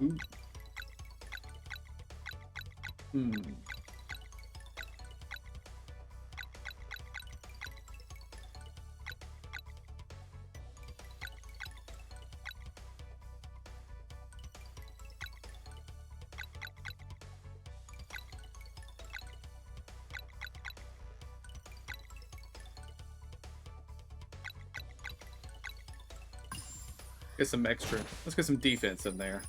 Ooh. Hmm. Get some extra. Let's get some defense in there.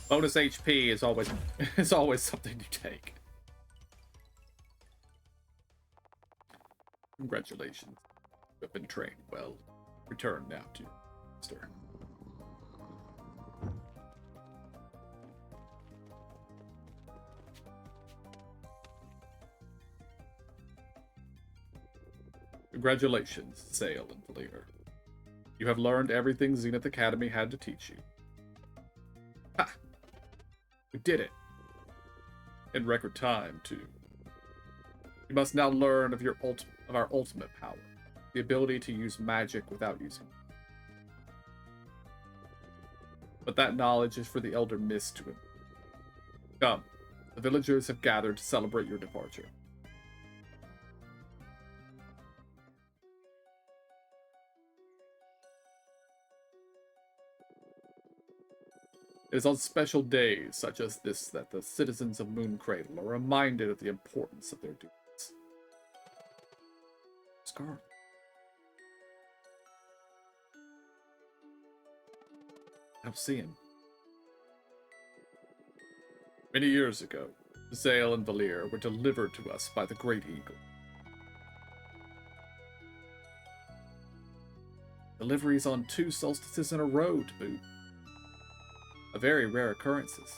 Bonus HP is always something to take. Congratulations. You have been trained well. Return now to your master. Congratulations, Zale and Valier. You have learned everything Zenith Academy had to teach you. Ha! We did it! In record time, too. You must now learn of our ultimate power, the ability to use magic without using it. But that knowledge is for the Elder Mist to impart. Come, the villagers have gathered to celebrate your departure. It is on special days such as this that the citizens of Mooncradle are reminded of the importance of their duties. Scar. I'll see him. Many years ago, Zale and Valier were delivered to us by the Great Eagle. Deliveries on 2 solstices in a row to boot. A very rare occurrences.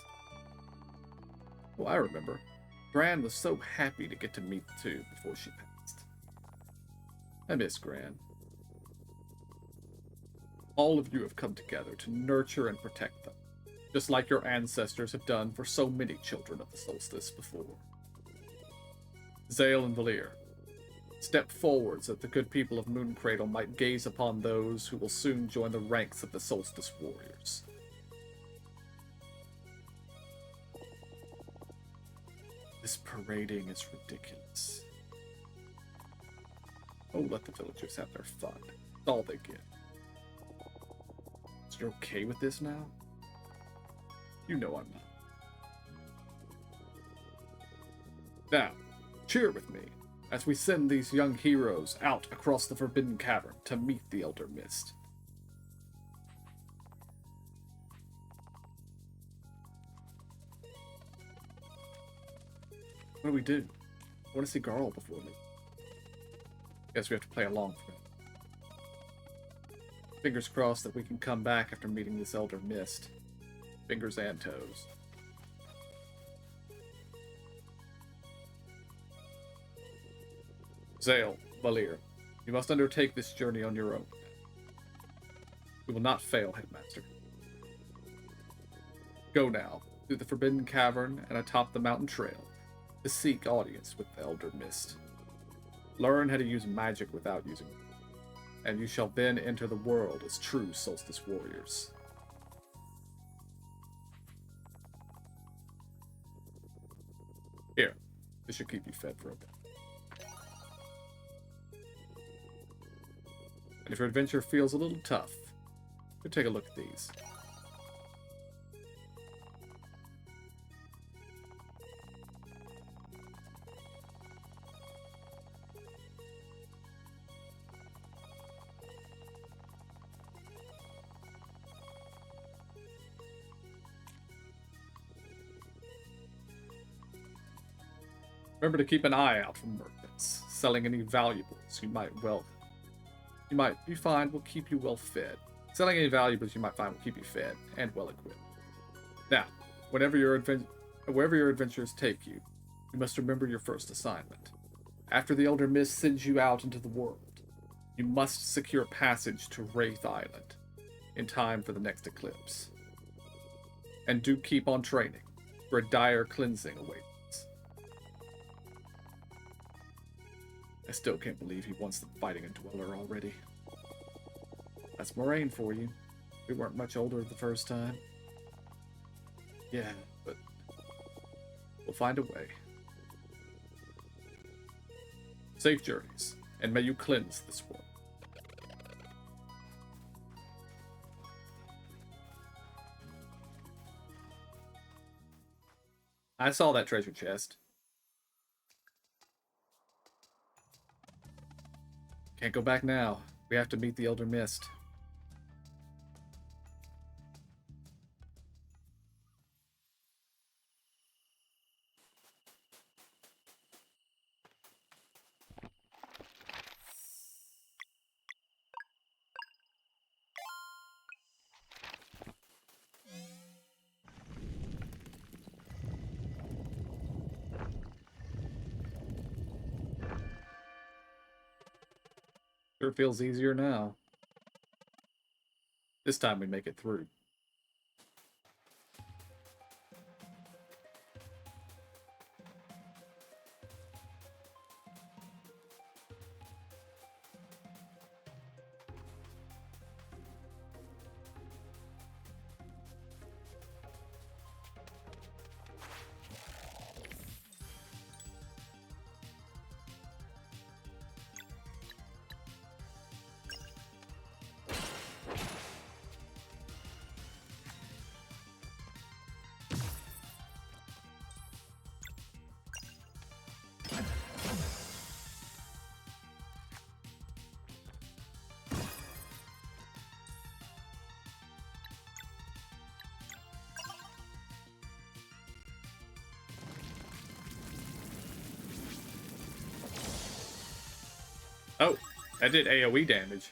Oh, I remember. Gran was so happy to get to meet the two before she passed. I miss Gran. All of you have come together to nurture and protect them, just like your ancestors have done for so many children of the solstice before. Zale and Valier, step forward so that the good people of Mooncradle might gaze upon those who will soon join the ranks of the solstice warriors. This parading is ridiculous. Oh, let the villagers have their fun. That's all they get. So you're okay with this now? You know I'm not. Now, cheer with me as we send these young heroes out across the Forbidden Cavern to meet the Elder Mist. What do we do? I want to see Garl before me. Guess we have to play along for him. Fingers crossed that we can come back after meeting this Elder Mist. Fingers and toes. Zale, Valir, you must undertake this journey on your own. You will not fail, Headmaster. Go now, through the Forbidden Cavern and atop the mountain trail, to seek audience with the Elder Mist. Learn how to use magic without using it, and you shall then enter the world as true Solstice warriors. Here, this should keep you fed for a bit. And if your adventure feels a little tough, go take a look at these. Remember to keep an eye out for merchants selling any valuables you find will keep you well fed. Selling any valuables you might find will keep you fed and well equipped. Now, wherever your adventures take you, you must remember your first assignment. After the Elder Mist sends you out into the world, you must secure passage to Wraith Island in time for the next eclipse. And do keep on training, for a dire cleansing awaits. I still can't believe he wants the fighting a Dweller already. That's Moraine for you. We weren't much older the first time. Yeah, but we'll find a way. Safe journeys, and may you cleanse this world. I saw that treasure chest. Can't go back now. We have to meet the Elder Mist. Sure feels easier now. This time we make it through. Oh, that did AoE damage.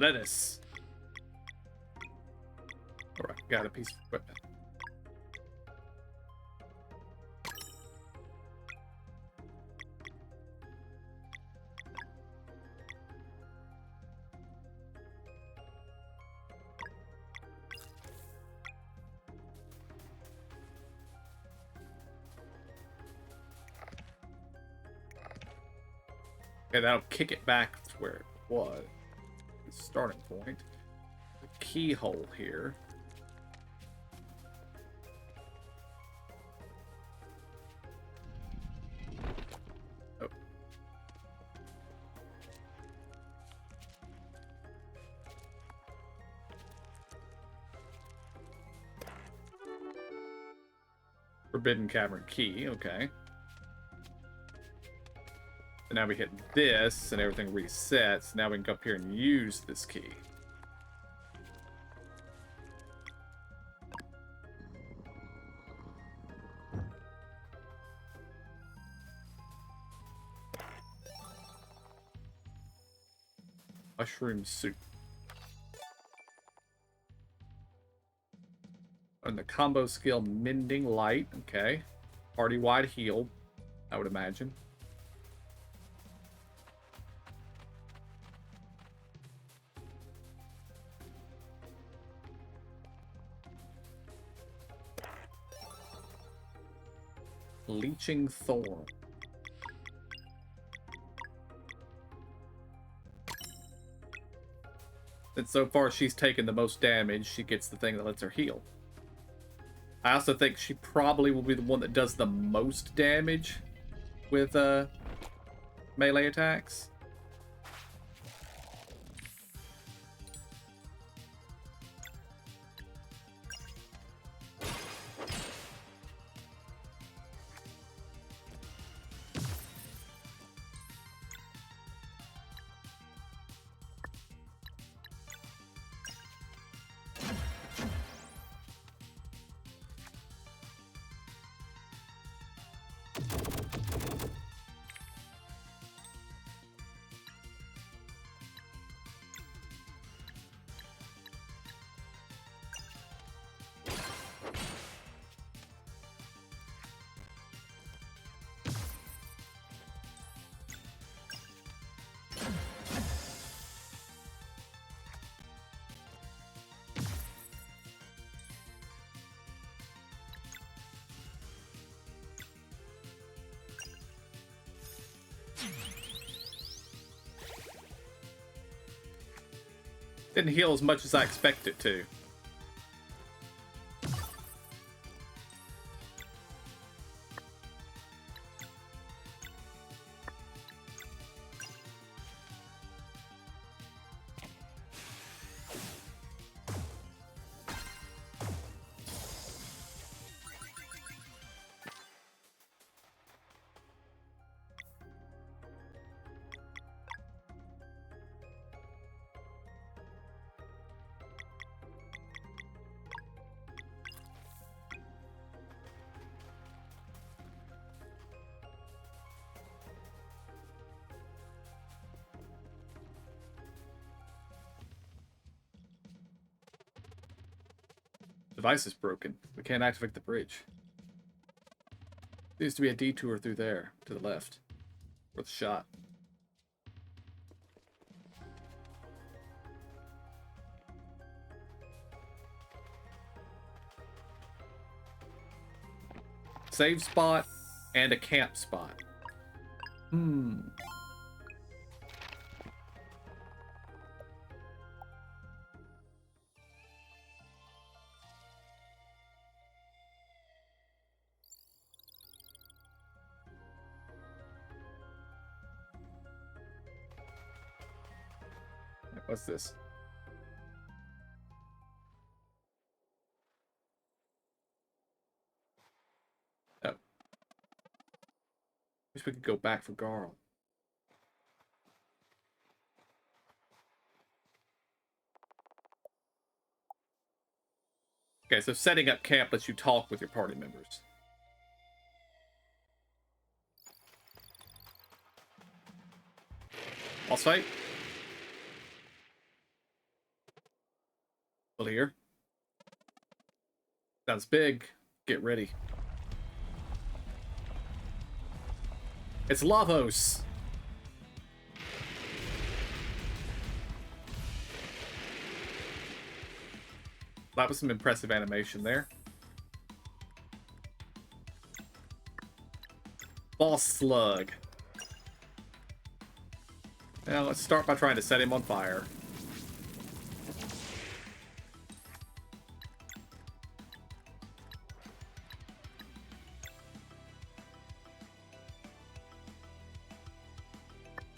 lettuce. Alright, got a piece of equipment. Okay, that'll kick it back to where it was. The starting point. The keyhole here. Oh. Forbidden Cavern key, okay. And now we hit this, and everything resets. Now we can go up here and use this key. Mushroom soup. And the combo skill Mending Light, okay. Party-wide heal, I would imagine. Leeching Thorn. And so far she's taken the most damage, she gets the thing that lets her heal. I also think she probably will be the one that does the most damage with melee attacks. Didn't heal as much as I expected it to. Device is broken. We can't activate the bridge. There needs to be a detour through there, to the left. Worth a shot. Save spot and a camp spot. What's this? Oh. Wish we could go back for Garl. Okay, so setting up camp lets you talk with your party members. Boss fight? Sounds big. Get ready. It's Lavos! That was some impressive animation there. Boss Slug. Now let's start by trying to set him on fire.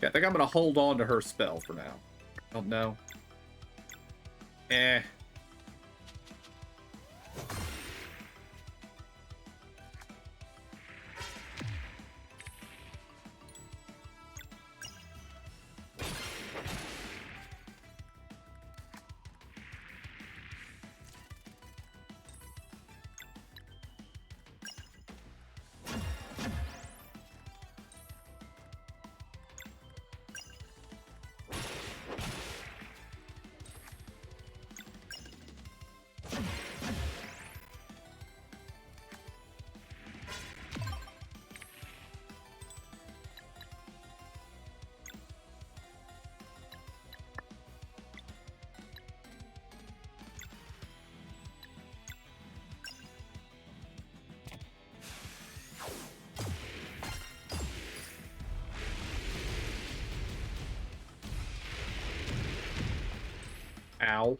Yeah, I think I'm gonna hold on to her spell for now. Oh no. Eh. Ow.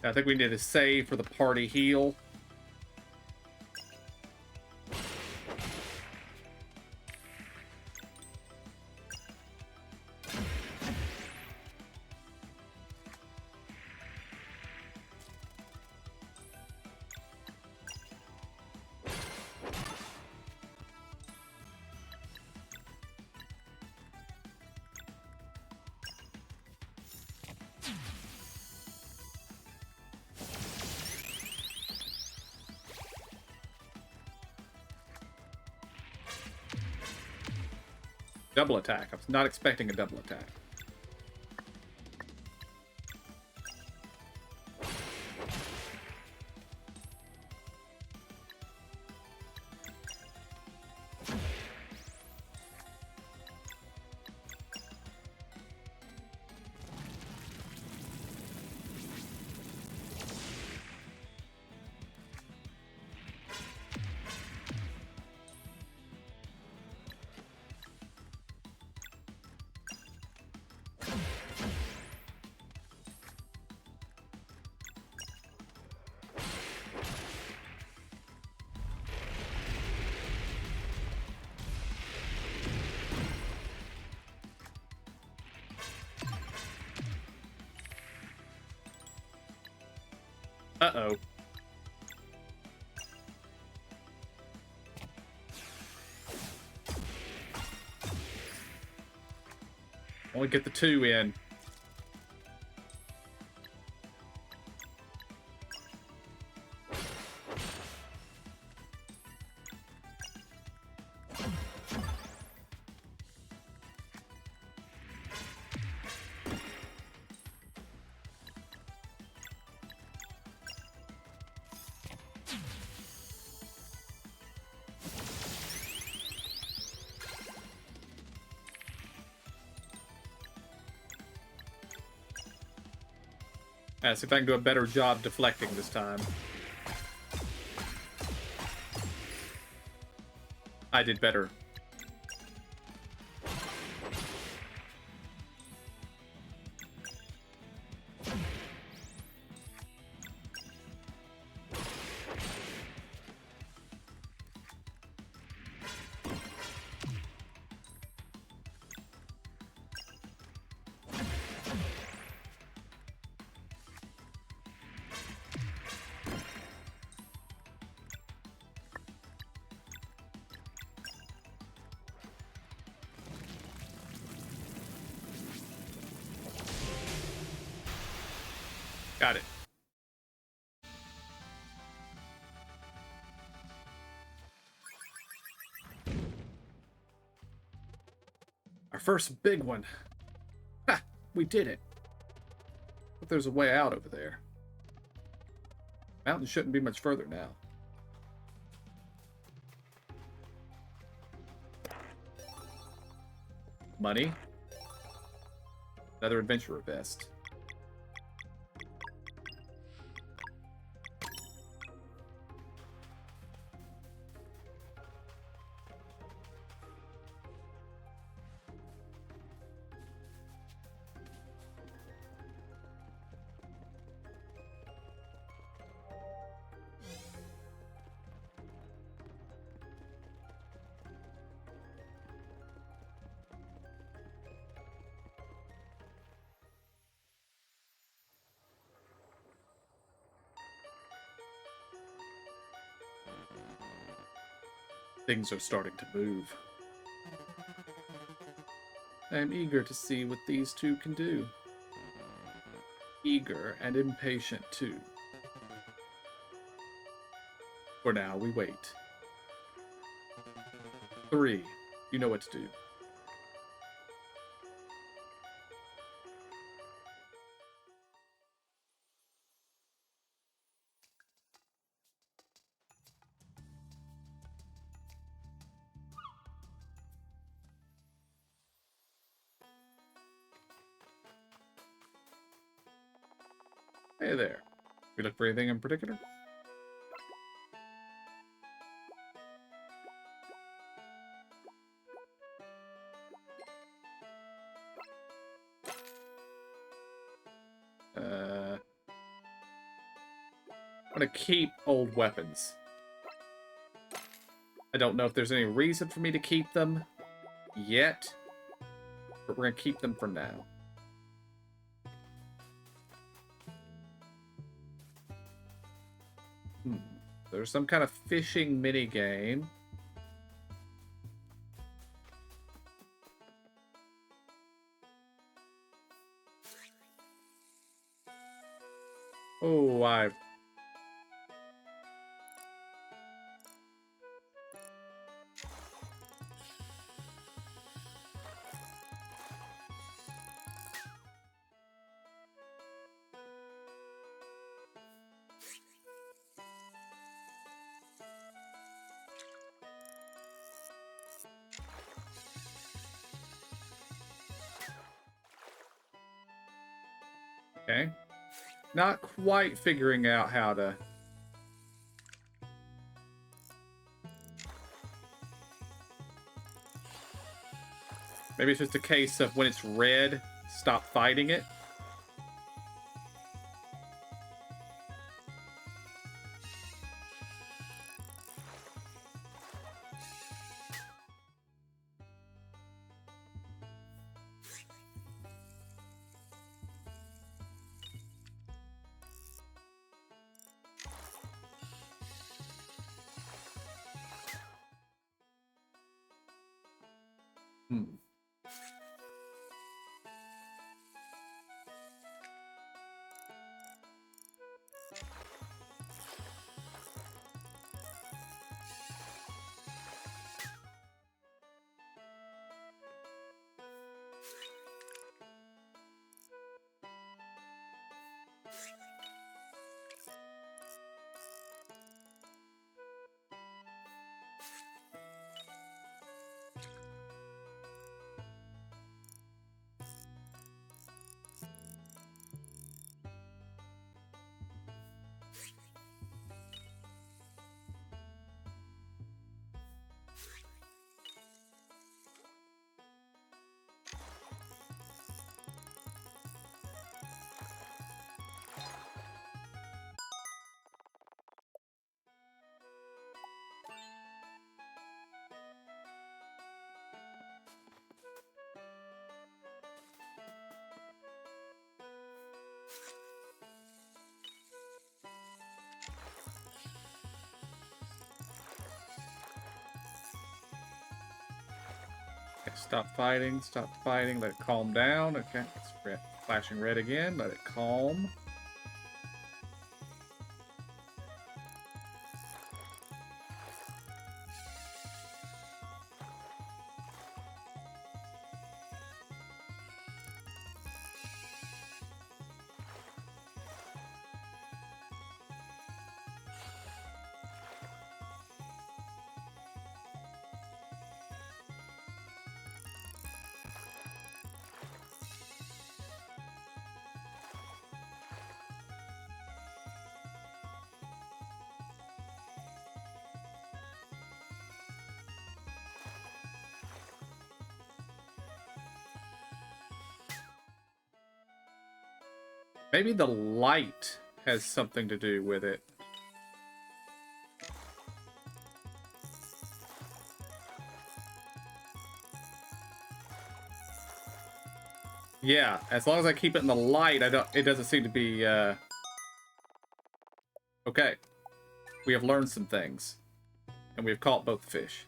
I think we need to save for the party heal. Double attack. I was not expecting a double attack. Uh-oh. Only get the 2 in. See if I can do a better job deflecting this time. I did better. Got it. Our first big one. Ha! We did it. But there's a way out over there. Mountain shouldn't be much further now. Money. Another adventurer vest. Things are starting to move. I am eager to see what these two can do. Eager and impatient, too. For now, we wait. 3. You know what to do. Hey there. We look for anything in particular? I'm gonna keep old weapons. I don't know if there's any reason for me to keep them yet, but we're gonna keep them for now. There's some kind of fishing mini game. Oh, okay. Not quite figuring out how to... Maybe it's just a case of when it's red, stop fighting it. Okay, stop fighting, let it calm down. Okay, it's red, flashing red again, let it calm. Maybe the light has something to do with it. Yeah, as long as I keep it in the light, it doesn't seem to be, Okay. We have learned some things. And we have caught both fish.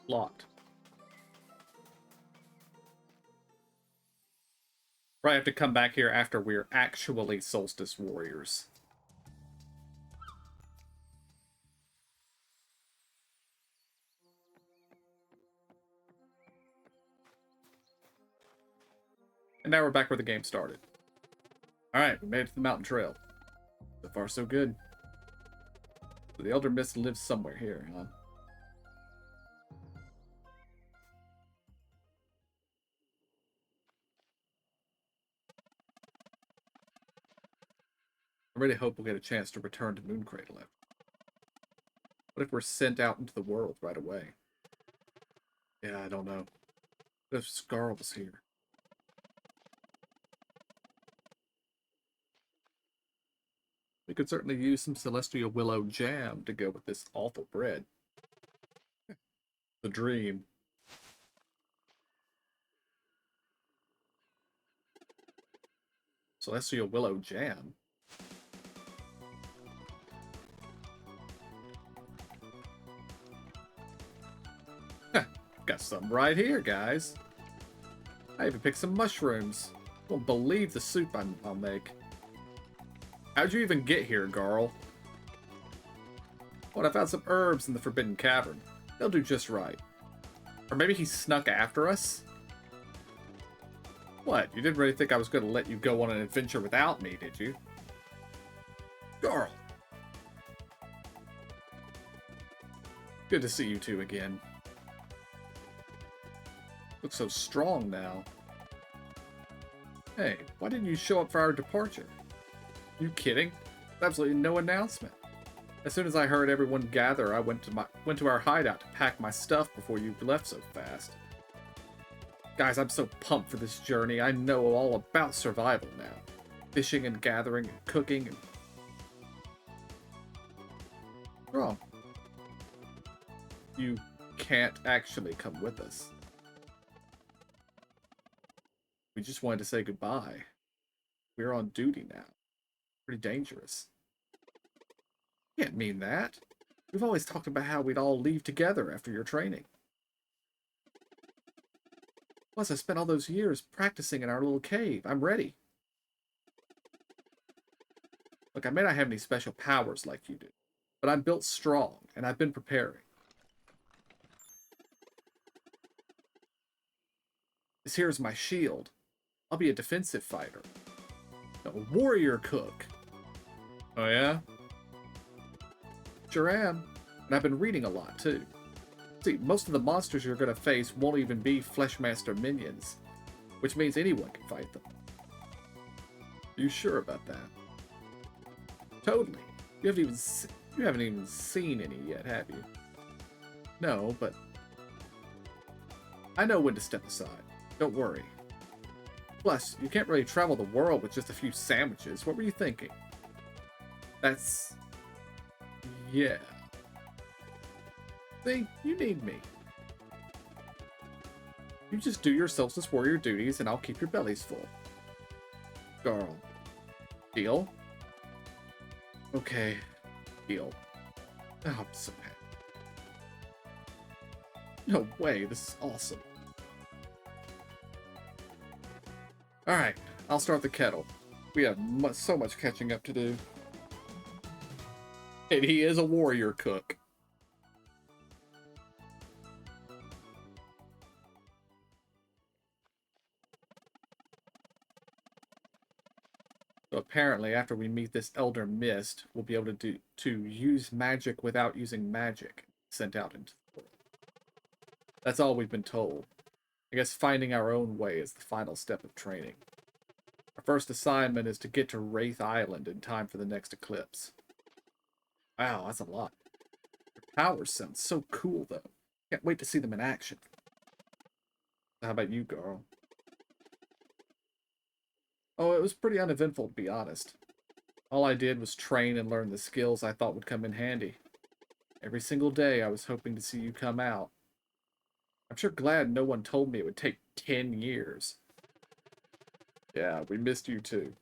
Locked. Probably have to come back here after we're actually Solstice Warriors. And now we're back where the game started. Alright, we made it to the mountain trail. So far, so good. So the Elder Mist lives somewhere here, huh? I really hope we'll get a chance to return to Mooncradle. What if we're sent out into the world right away? Yeah, I don't know. What if Scarl was here? We could certainly use some Celestial Willow jam to go with this awful bread. The dream. Celestial Willow jam? Got some right here, guys. I even picked some mushrooms. Won't believe the soup I'll make. How'd you even get here, Garl? What, I found some herbs in the Forbidden Cavern. They'll do just right. Or maybe he snuck after us? What, you didn't really think I was going to let you go on an adventure without me, did you? Garl! Good to see you two again. Look so strong now. Hey, why didn't you show up for our departure? You kidding? Absolutely no announcement. As soon as I heard everyone gather, I went to our hideout to pack my stuff before you left so fast. Guys, I'm so pumped for this journey. I know all about survival now. Fishing and gathering and cooking and... What's wrong? You can't actually come with us. We just wanted to say goodbye. We're on duty now. Pretty dangerous. You can't mean that. We've always talked about how we'd all leave together after your training. Plus, I spent all those years practicing in our little cave. I'm ready. Look, I may not have any special powers like you do, but I'm built strong, and I've been preparing. This here's my shield. I'll be a defensive fighter. A warrior cook. Oh yeah? Sure am. And I've been reading a lot, too. See, most of the monsters you're going to face won't even be Fleshmaster minions, which means anyone can fight them. You sure about that? Totally. You haven't even seen any yet, have you? No, but I know when to step aside. Don't worry. Plus, you can't really travel the world with just a few sandwiches. What were you thinking? That's... yeah. See, you need me. You just do your Solstice Warrior duties and I'll keep your bellies full. Garl. Deal? Okay. Deal. Oh, I'm so happy. No way, this is awesome. Alright, I'll start the kettle. We have so much catching up to do. And he is a warrior cook. Apparently, after we meet this Elder Mist, we'll be able to use magic without using magic sent out into the world. That's all we've been told. I guess finding our own way is the final step of training. Our first assignment is to get to Wraith Island in time for the next eclipse. Wow, that's a lot. Their powers sound so cool, though. Can't wait to see them in action. How about you, girl? Oh, it was pretty uneventful, to be honest. All I did was train and learn the skills I thought would come in handy. Every single day I was hoping to see you come out. I'm sure glad no one told me it would take 10 years. Yeah, we missed you too.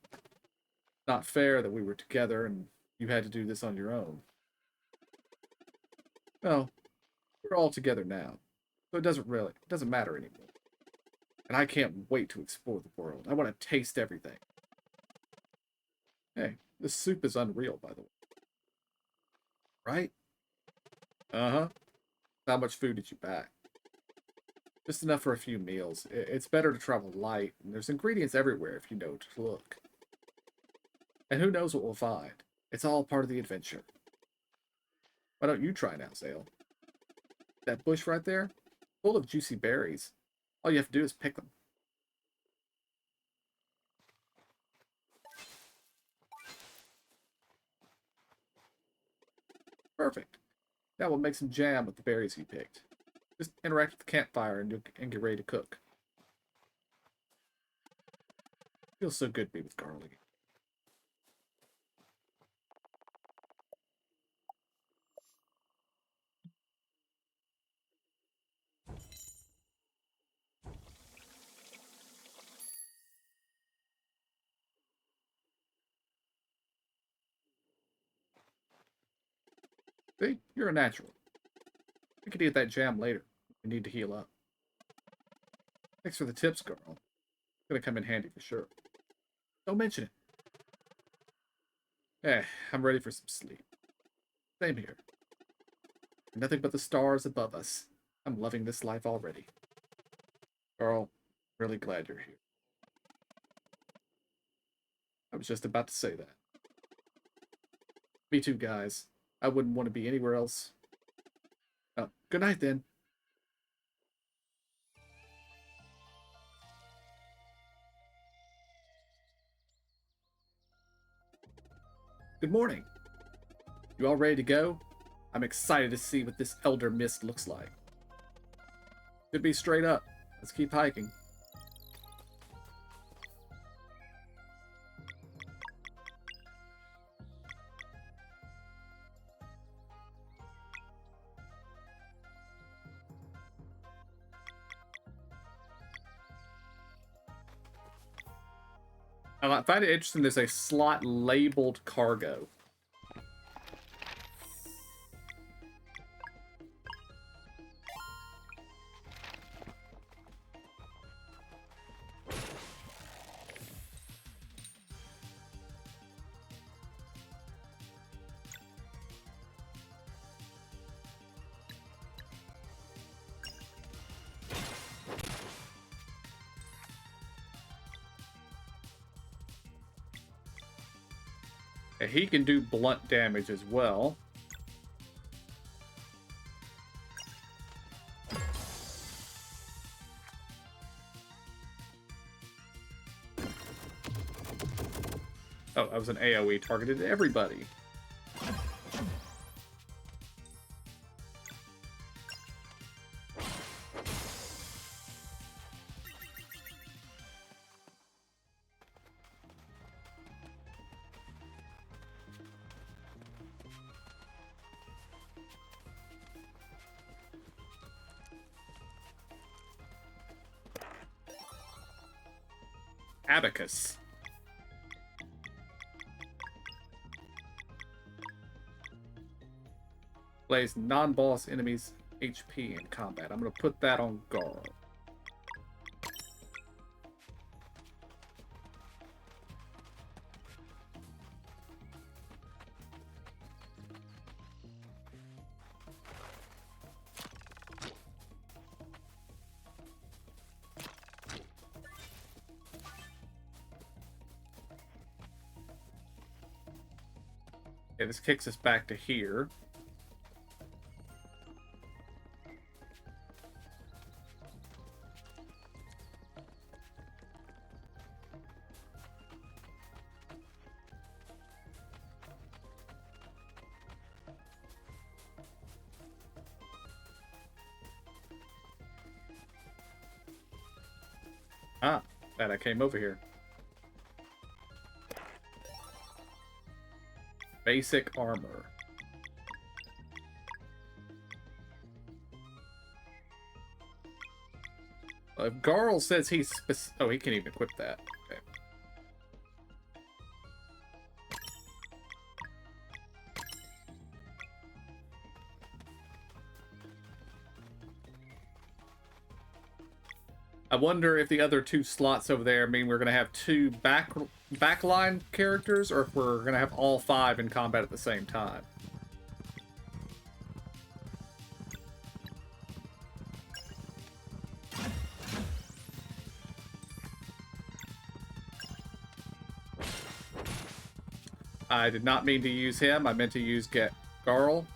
Not fair that we were together and you had to do this on your own. Well, we're all together now, so it doesn't matter anymore. And I can't wait to explore the world. I want to taste everything. Hey, this soup is unreal, by the way. Right? Uh-huh. How much food did you pack? Just enough for a few meals. It's better to travel light, and there's ingredients everywhere if you know to look. And who knows what we'll find. It's all part of the adventure. Why don't you try now, Zale? That bush right there? Full of juicy berries. All you have to do is pick them. Perfect. Now we'll make some jam with the berries you picked. Just interact with the campfire and get ready to cook. Feels so good to be with Garlic. See? You're a natural. We could eat that jam later. We need to heal up. Thanks for the tips, girl. It's gonna come in handy for sure. Don't mention it. Eh, I'm ready for some sleep. Same here. Nothing but the stars above us. I'm loving this life already. Carl, really glad you're here. I was just about to say that. Me too, guys. I wouldn't want to be anywhere else. Good night, then. Good morning. You all ready to go? I'm excited to see what this Elder Mist looks like. Should be straight up. Let's keep hiking. I find it interesting there's a slot labeled cargo. He can do blunt damage as well. Oh, that was an AoE targeted at everybody. Abacus. Plays non-boss enemies HP in combat. I'm going to put that on guard. Okay, this kicks us back to here. Ah, glad I came over here. Basic armor. Garl says he's oh, he can't even equip that. Okay. I wonder if the other two slots over there mean we're going to have two backline characters, or if we're going to have all 5 in combat at the same time. I did not mean to use him. I meant to use Garl.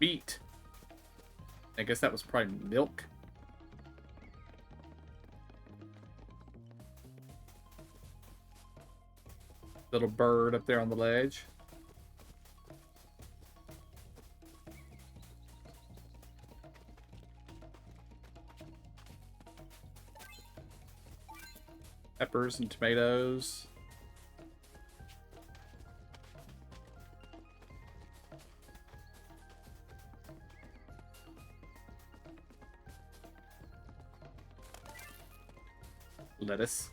Beat. I guess that was probably milk. Little bird up there on the ledge. Peppers and tomatoes. Lettuce.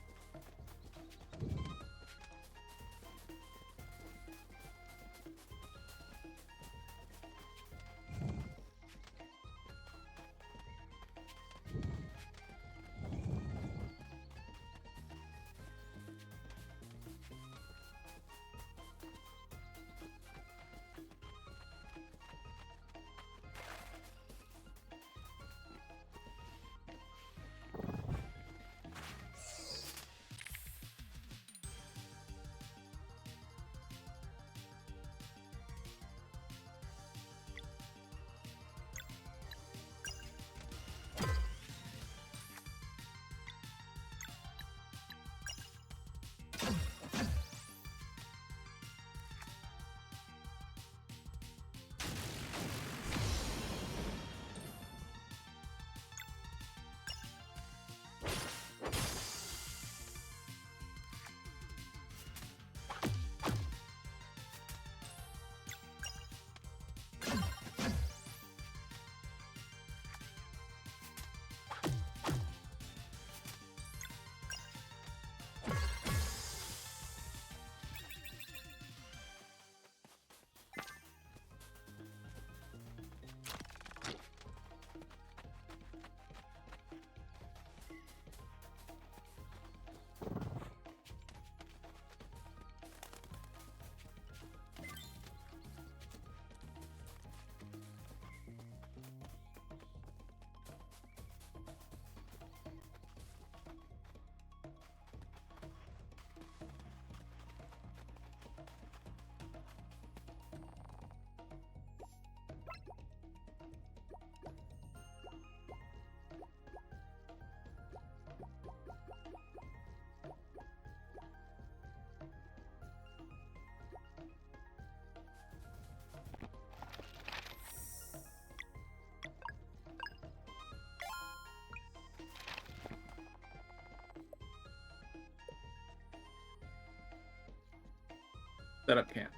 Set up camp.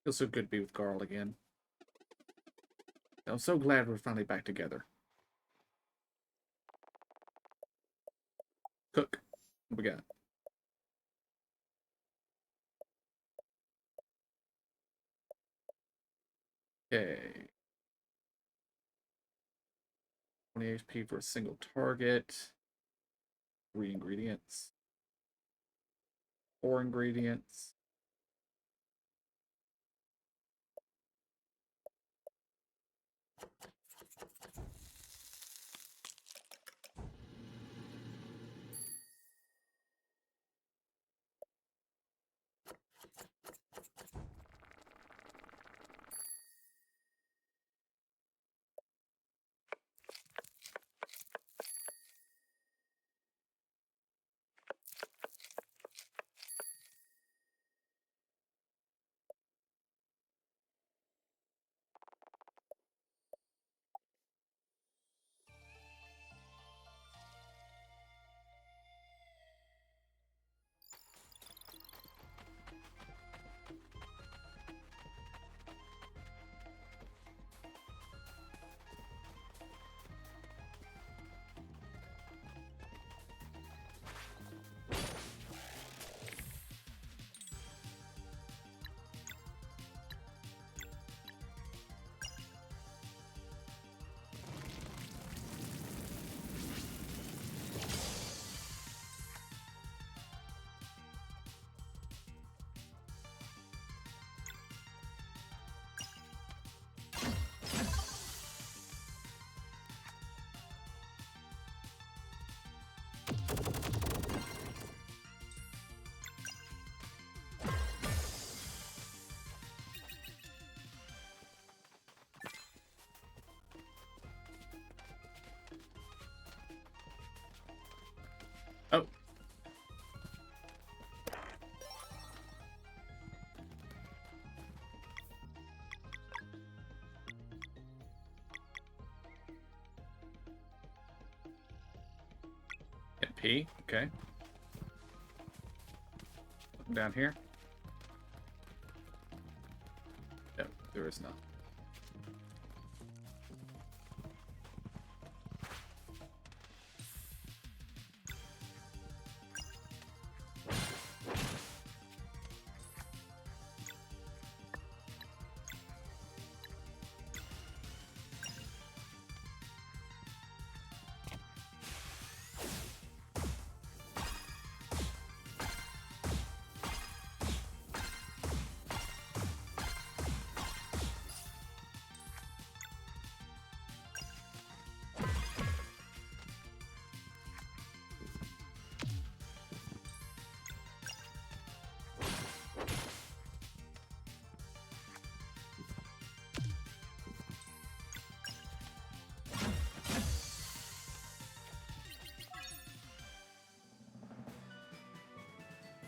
Feels so good to be with Carl again. I'm so glad we're finally back together. Cook. What we got? Okay. 20 HP for a single target. 3 ingredients. 4 ingredients. Oh. Hit P. Okay. Down here. No, there is not.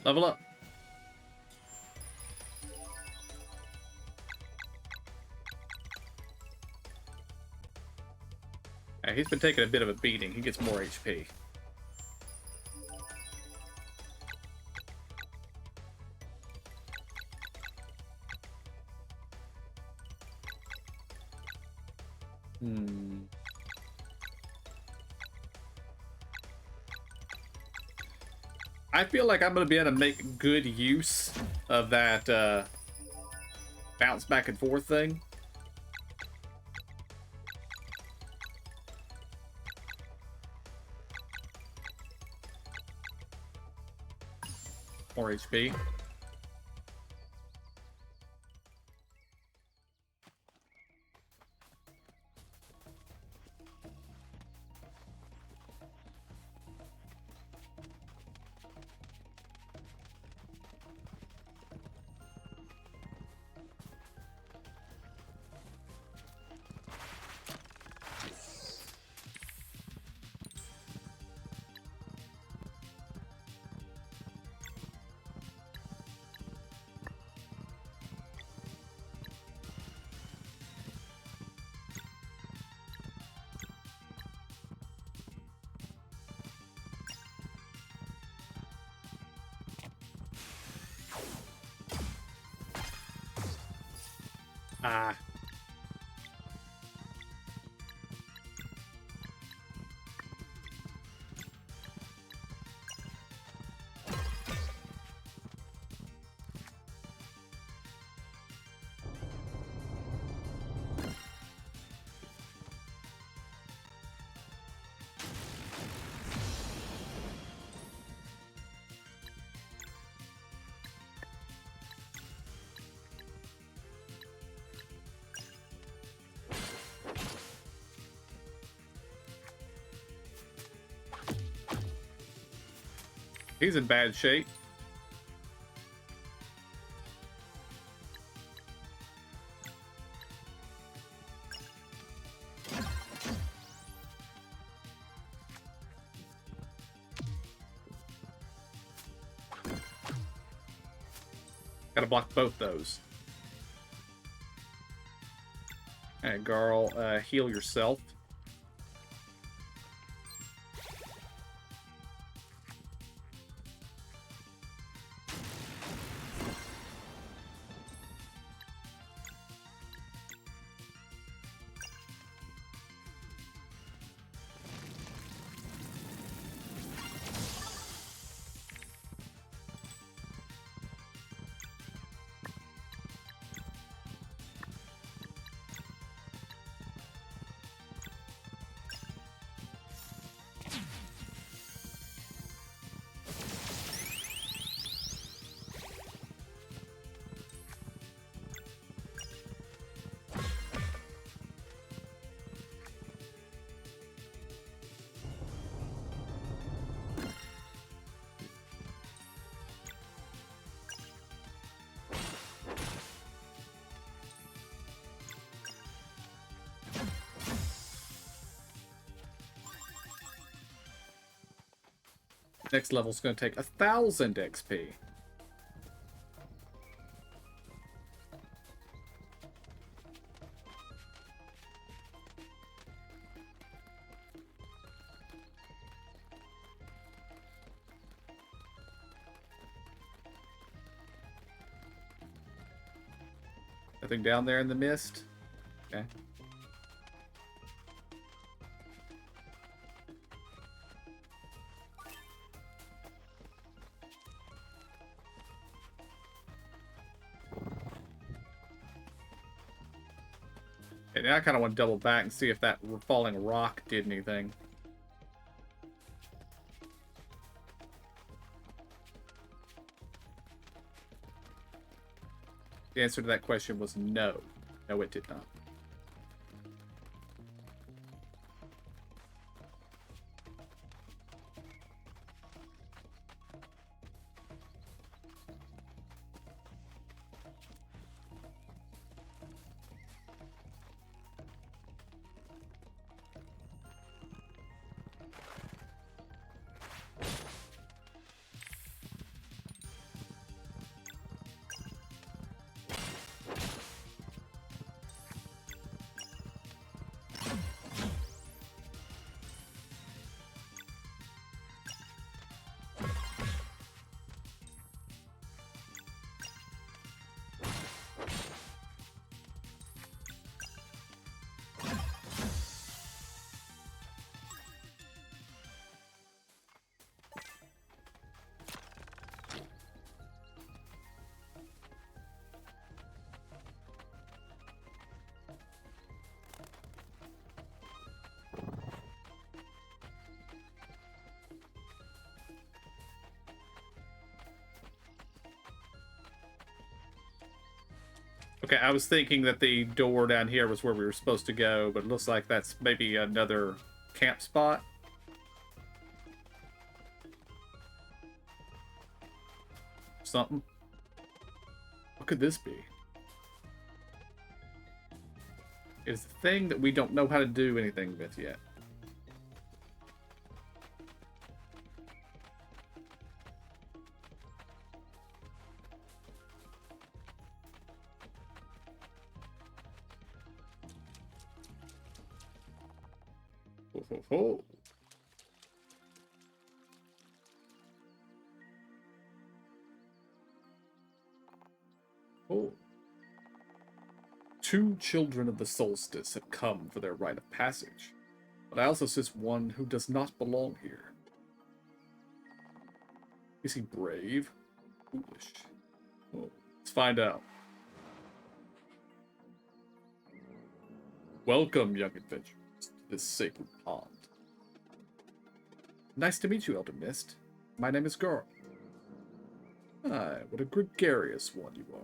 Level up. Yeah, he's been taking a bit of a beating. He gets more HP. I feel like I'm going to be able to make good use of that bounce back and forth thing. More HP. Ah. He's in bad shape. Gotta block both those. Alright, girl, heal yourself. Next level's gonna take 1,000 XP. Nothing down there in the mist? Okay. Okay, now I kind of want to double back and see if that falling rock did anything. The answer to that question was no. No, it did not. Okay, I was thinking that the door down here was where we were supposed to go, but it looks like that's maybe another camp spot. Something. What could this be? It's a thing that we don't know how to do anything with yet. Ho, ho, ho. Oh. 2 children of the solstice have come for their rite of passage, but I also sense one who does not belong here. Is he brave? Foolish? Well, let's find out. Welcome, young adventurers, to this sacred pond. Nice to meet you, Elder Mist. My name is Garl. What a gregarious one you are.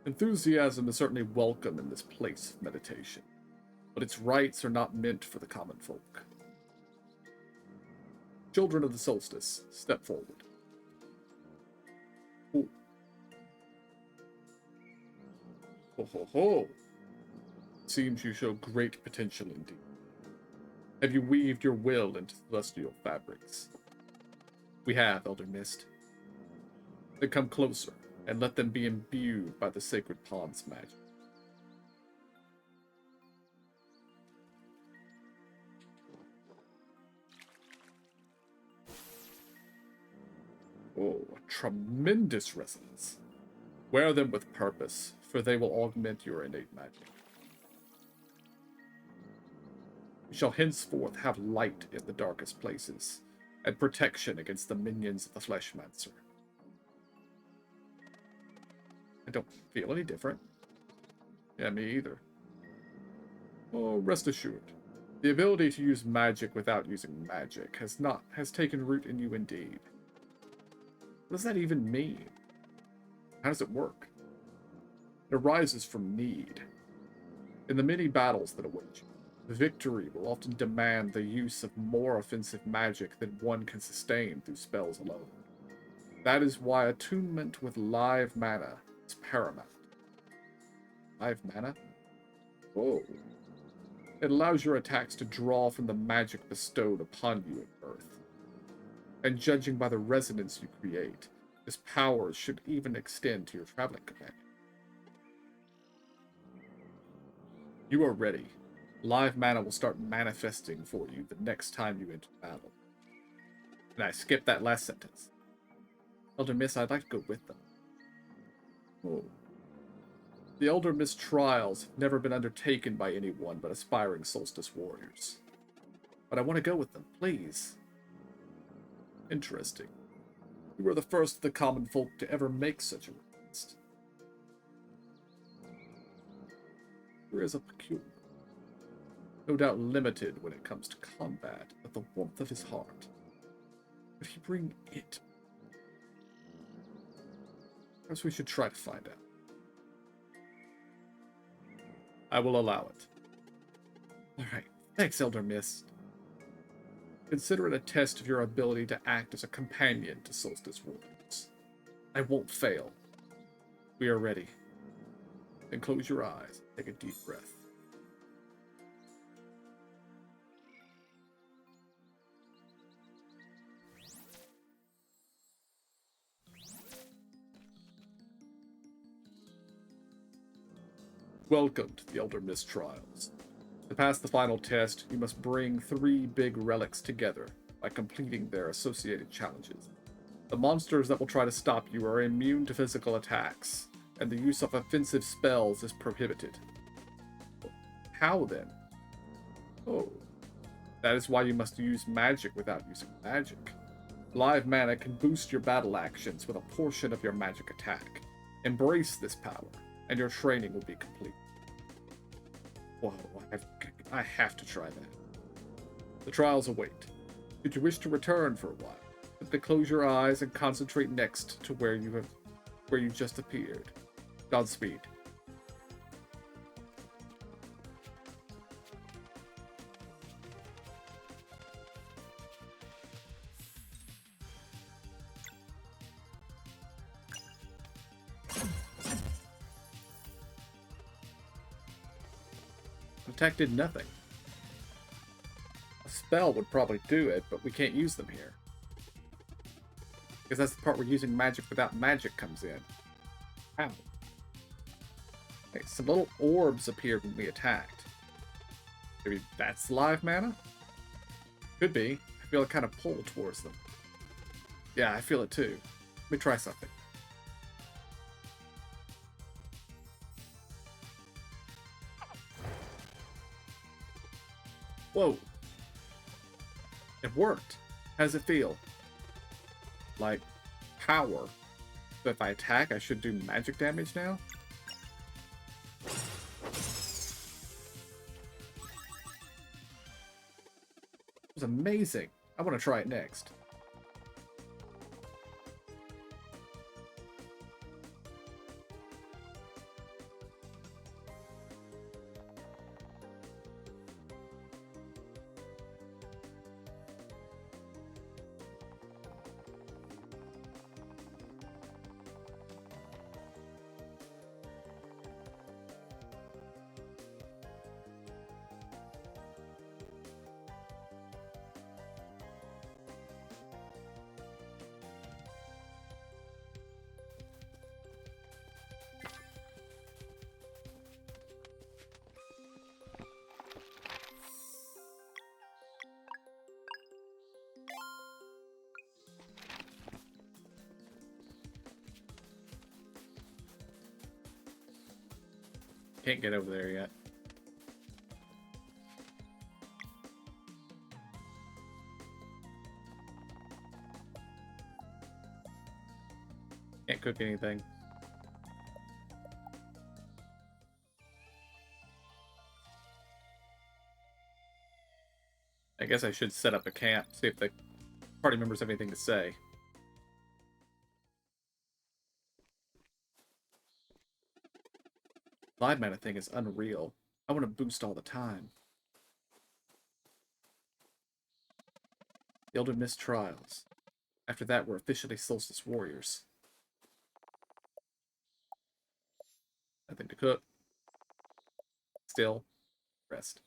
Enthusiasm is certainly welcome in this place of meditation, but its rites are not meant for the common folk. Children of the solstice, step forward. Ooh. Ho ho ho! Seems you show great potential indeed. Have you weaved your will into celestial fabrics? We have, Elder Mist. Then come closer, and let them be imbued by the sacred pond's magic. Oh, a tremendous resonance. Wear them with purpose, for they will augment your innate magic. You shall henceforth have light in the darkest places, and protection against the minions of the Fleshmancer. I don't feel any different. Yeah, me either. Oh, rest assured. The ability to use magic without using magic has taken root in you indeed. What does that even mean? How does it work? It arises from need. In the many battles that await you, victory will often demand the use of more offensive magic than one can sustain through spells alone. That is why attunement with live mana is paramount. Live mana? Oh. It allows your attacks to draw from the magic bestowed upon you at birth. And judging by the resonance you create, this power should even extend to your traveling companion. You are ready. Live mana will start manifesting for you the next time you enter battle. And I skipped that last sentence. Elder Mist, I'd like to go with them. Oh. The Elder Mist trials have never been undertaken by anyone but aspiring Solstice warriors. But I want to go with them, please. Interesting. You were the first of the common folk to ever make such a request. There is a peculiar, no doubt limited when it comes to combat, but the warmth of his heart. Could he bring it? Perhaps we should try to find out. I will allow it. Alright, thanks, Elder Mist. Consider it a test of your ability to act as a companion to Solstice warriors. I won't fail. We are ready. Then close your eyes and take a deep breath. Welcome to the Elder Mist Trials. To pass the final test, you must bring 3 big relics together by completing their associated challenges. The monsters that will try to stop you are immune to physical attacks, and the use of offensive spells is prohibited. How then? Oh, that is why you must use magic without using magic. Live mana can boost your battle actions with a portion of your magic attack. Embrace this power, and your training will be complete. Whoa, I have to try that. The trials await. Should you wish to return for a while, simply close your eyes and concentrate next to where you just appeared. Godspeed. Attack did nothing. A spell would probably do it, but we can't use them here. Because that's the part where using magic without magic comes in. Ow. Okay, some little orbs appeared when we attacked. Maybe that's live mana? Could be. I feel a kind of pull towards them. Yeah, I feel it too. Let me try something. Whoa. It worked. How does it feel? Like power. So if I attack, I should do magic damage now? It was amazing. I want to try it next. Can't get over there yet. Can't cook anything. I guess I should set up a camp, see if the party members have anything to say. Vibe mana thing is unreal. I want to boost all the time. The Elder Mist Trials. After that, we're officially Solstice Warriors. Nothing to cook. Still, rest.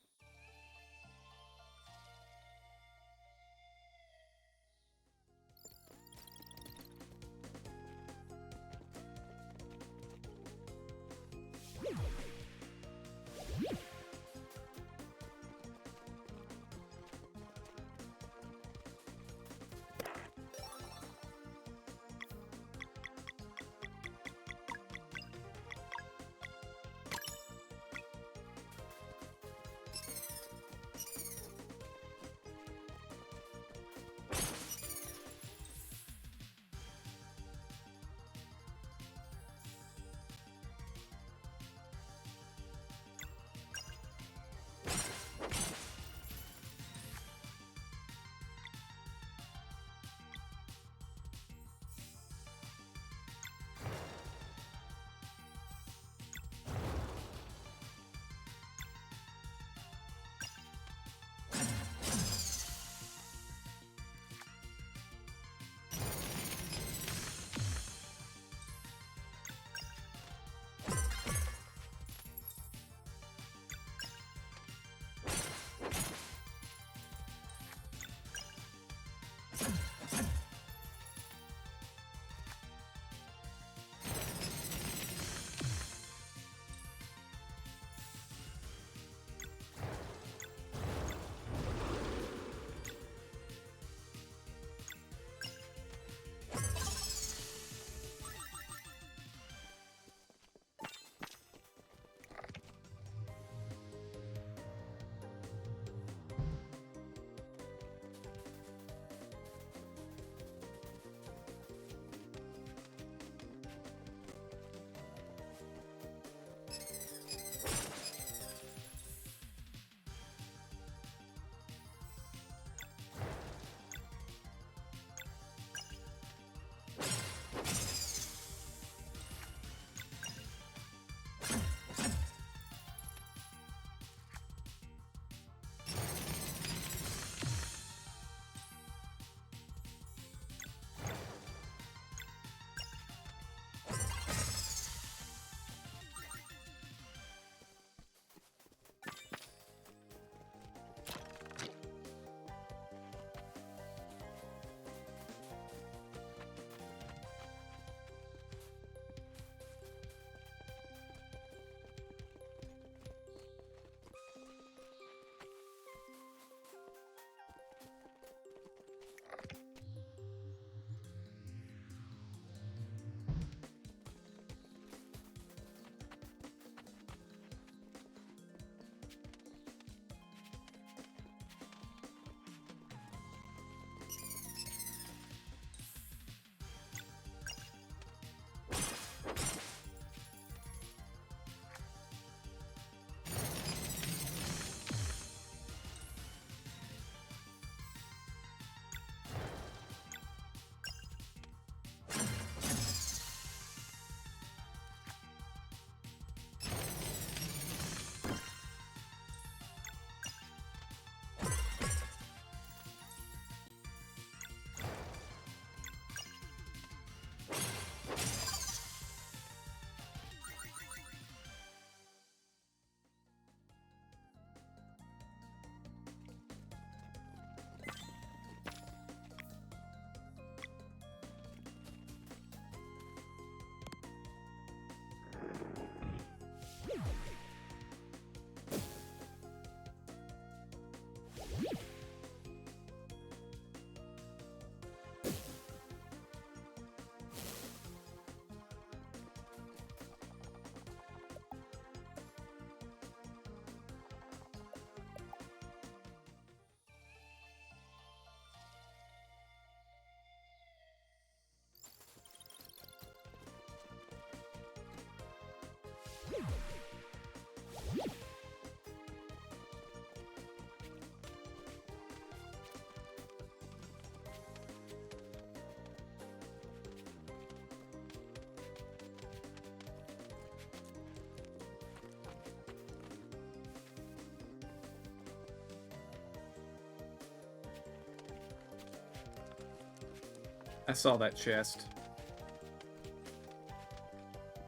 I saw that chest.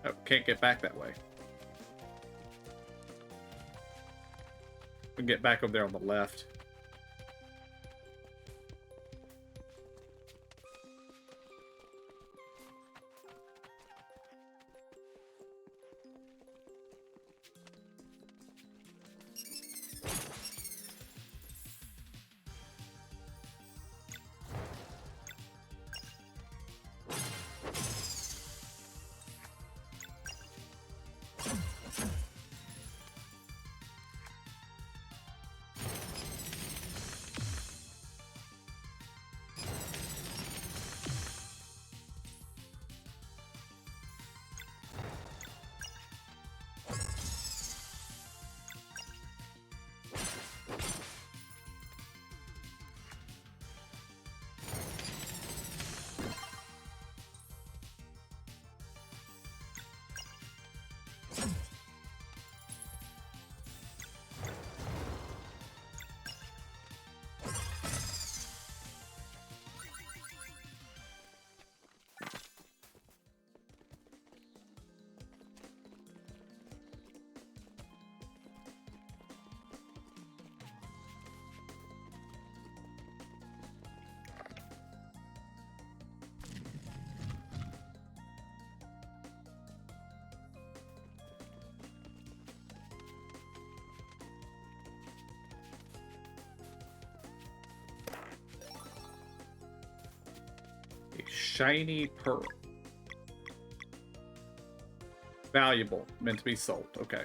Oh, can't get back that way. We can get back over there on the left. Shiny pearl. Valuable. Meant to be sold. Okay.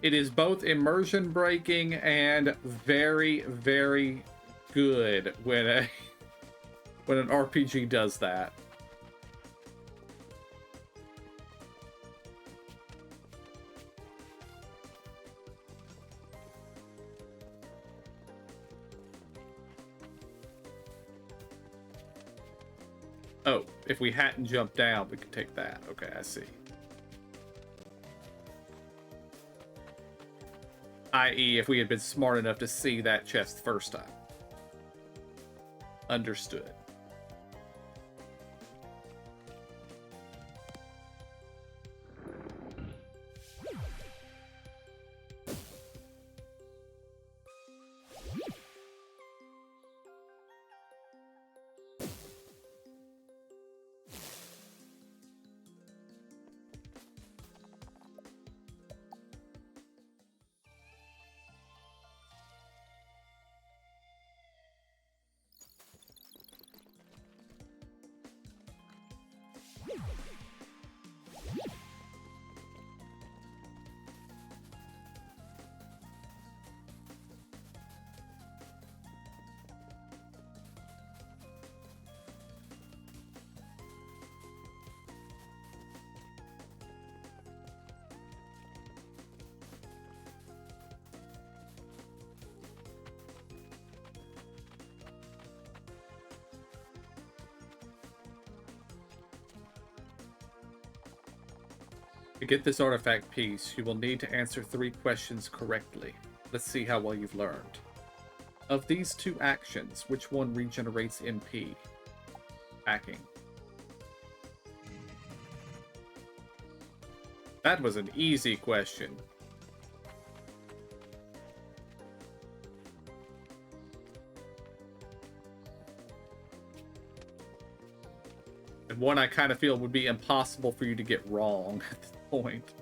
It is both immersion breaking and very, very good when an RPG does that. Oh, if we hadn't jumped down, we could take that. Okay, I see. I.e., if we had been smart enough to see that chest first time. Understood. To get this artifact piece, you will need to answer 3 questions correctly. Let's see how well you've learned. Of these 2 actions, which one regenerates MP? Hacking. That was an easy question. And one I kind of feel would be impossible for you to get wrong at this point.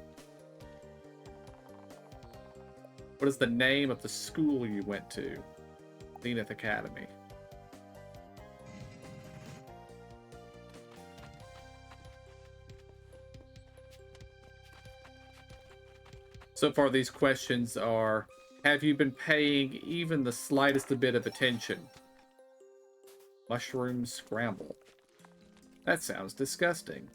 What is the name of the school you went to? Zenith Academy. So far, these questions are, have you been paying even the slightest bit of attention? Mushroom scramble. That sounds disgusting.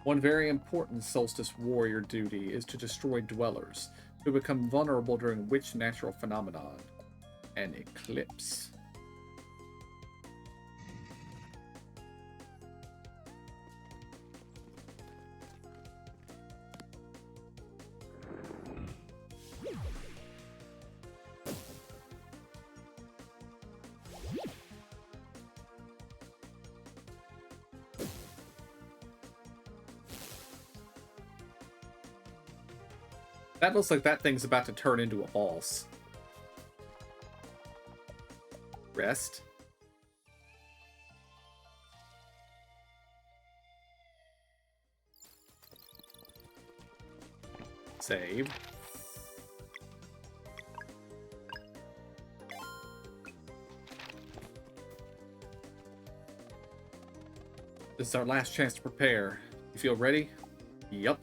One very important Solstice warrior duty is to destroy dwellers, who become vulnerable during which natural phenomenon? An eclipse. That looks like that thing's about to turn into a boss. Rest. Save. This is our last chance to prepare. You feel ready? Yup.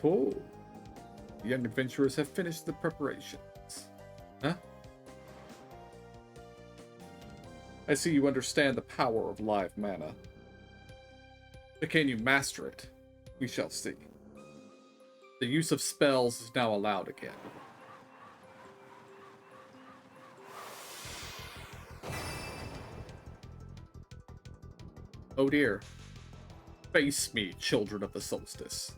Oh, the young adventurers have finished the preparations. Huh? I see you understand the power of live mana. But can you master it? We shall see. The use of spells is now allowed again. Oh dear. Face me, children of the solstice.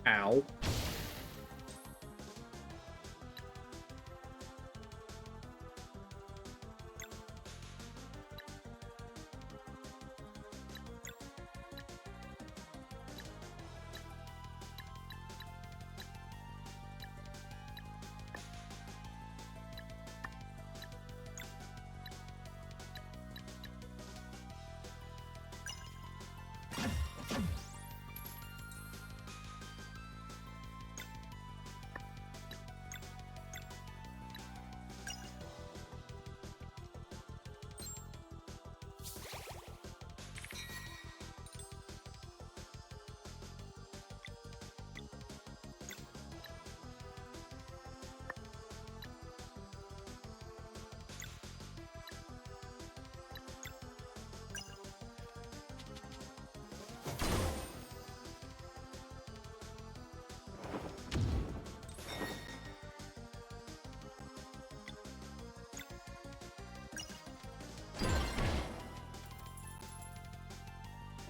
Ow.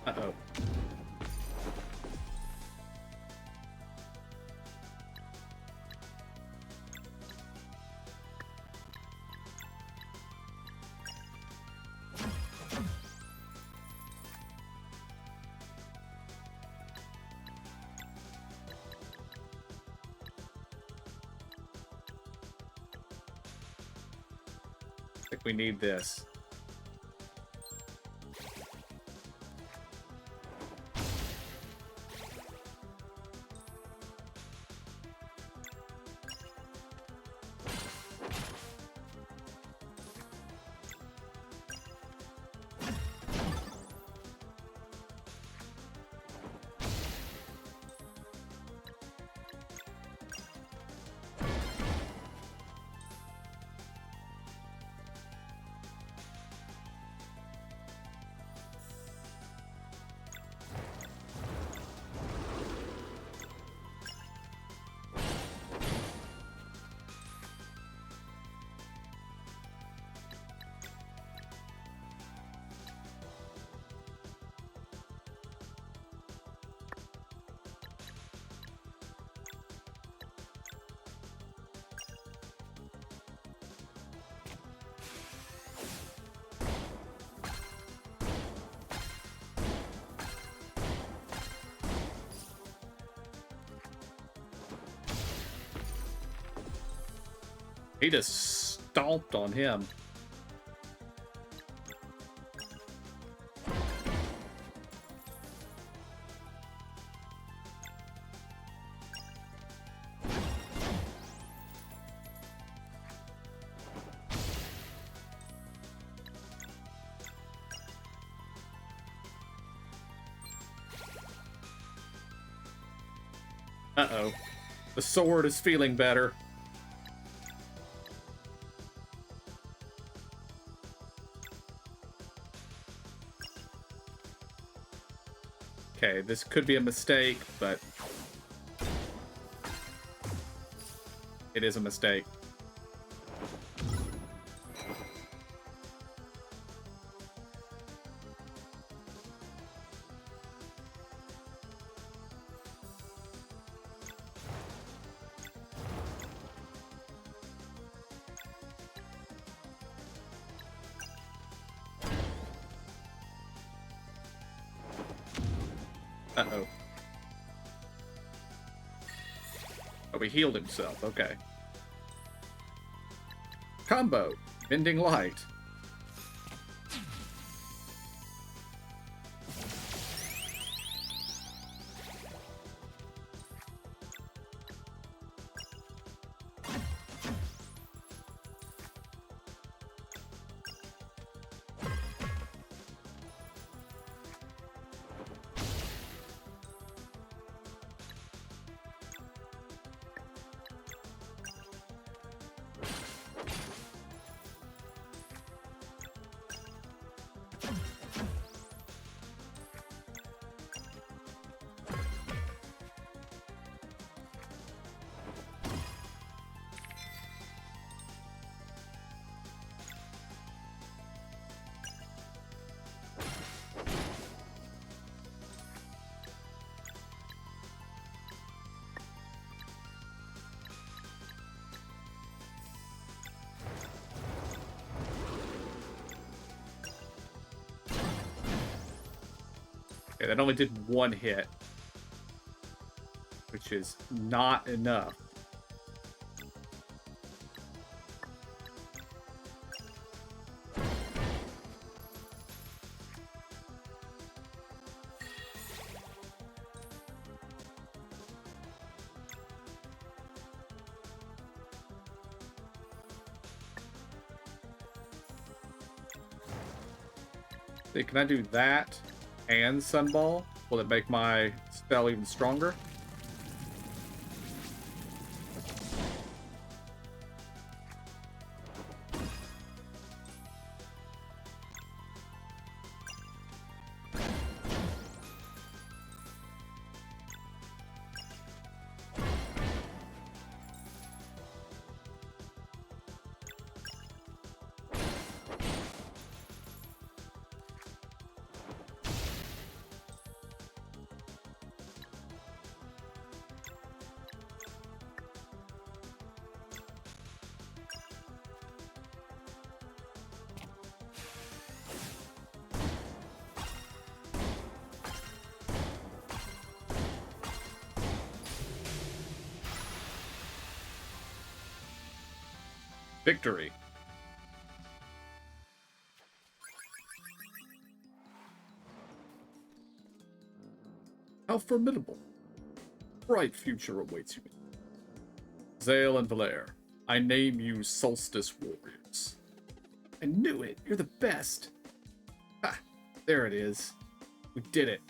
Uh-oh. I think we need this. He just stomped on him. Uh-oh. The sword is feeling better. Okay, this could be a mistake, but it is a mistake. Uh-oh. Oh, he healed himself. Okay. Combo. Bending Light. Okay, that only did one hit, which is not enough. See, can I do that and Sunball? Will it make my spell even stronger? Victory. How formidable. Bright future awaits you. Zale and Valaire, I name you Solstice Warriors. I knew it! You're the best! Ha! There it is. We did it.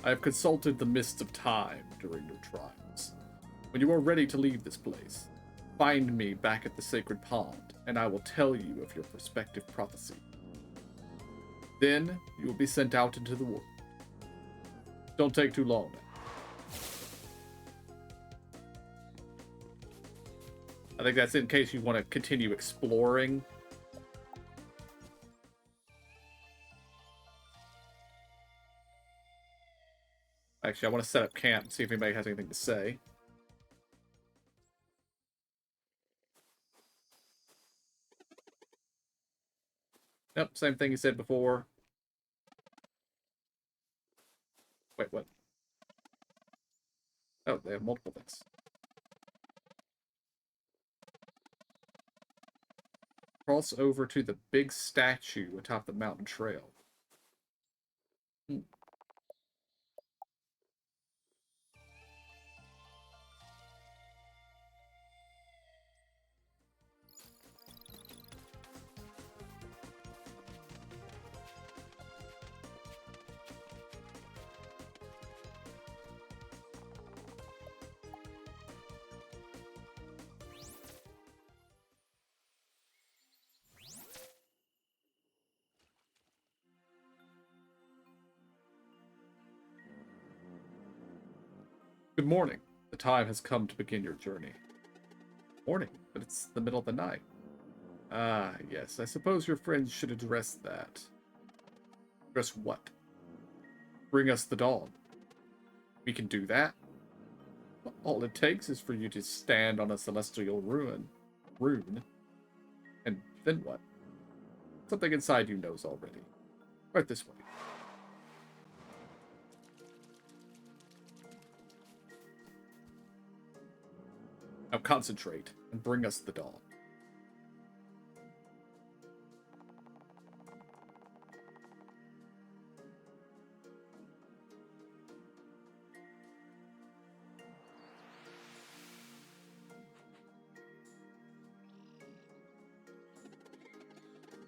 I have consulted the mists of time during your trials. When you are ready to leave this place, find me back at the Sacred Pond, and I will tell you of your prospective prophecy. Then, you will be sent out into the world. Don't take too long now. I think that's in case you want to continue exploring. Actually, I want to set up camp and see if anybody has anything to say. Yep, same thing you said before. Wait, what? Oh, they have multiple things. Cross over to the big statue atop the mountain trail. Hmm. Good morning. The time has come to begin your journey. Morning, but it's the middle of the night. Ah, yes, I suppose your friends should address that. Address what? Bring us the dawn. We can do that. All it takes is for you to stand on a celestial rune, and then what? Something inside you knows already. Right this way. Now concentrate and bring us the dawn.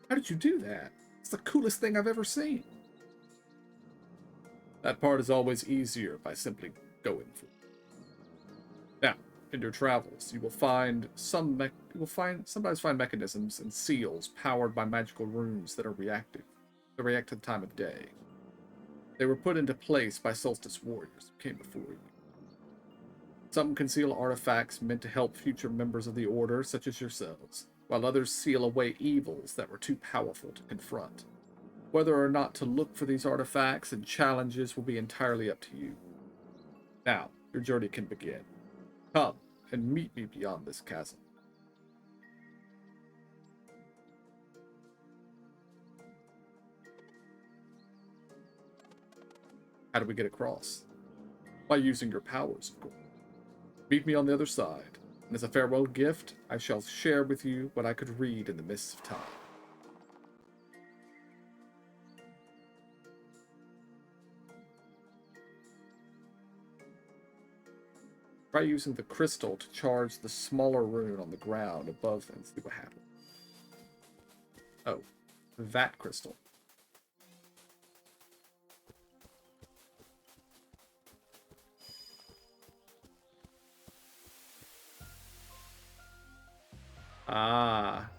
How did you do that? It's the coolest thing I've ever seen. That part is always easier by simply going for it. Now, in your travels, you will sometimes find mechanisms and seals powered by magical runes that are reactive. They react to the time of day. They were put into place by Solstice warriors who came before you. Some conceal artifacts meant to help future members of the Order, such as yourselves, while others seal away evils that were too powerful to confront. Whether or not to look for these artifacts and challenges will be entirely up to you. Now, your journey can begin. Come and meet me beyond this chasm. How do we get across? By using your powers, of course. Meet me on the other side, and as a farewell gift, I shall share with you what I could read in the mists of time. Try using the crystal to charge the smaller rune on the ground above and see what happens. Oh, that crystal. Ah.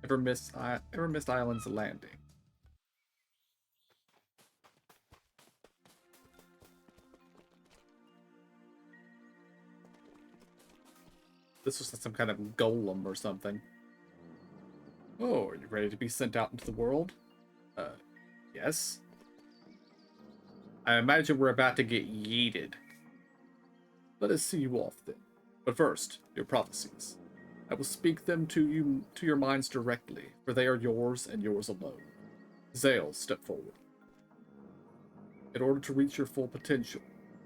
Ever missed Island's Landing? This was some kind of golem or something. Oh, are you ready to be sent out into the world? Yes. I imagine we're about to get yeeted. Let us see you off then. But first, your prophecies. I will speak them to your minds directly, for they are yours and yours alone. Zale, step forward. In order to reach your full potential,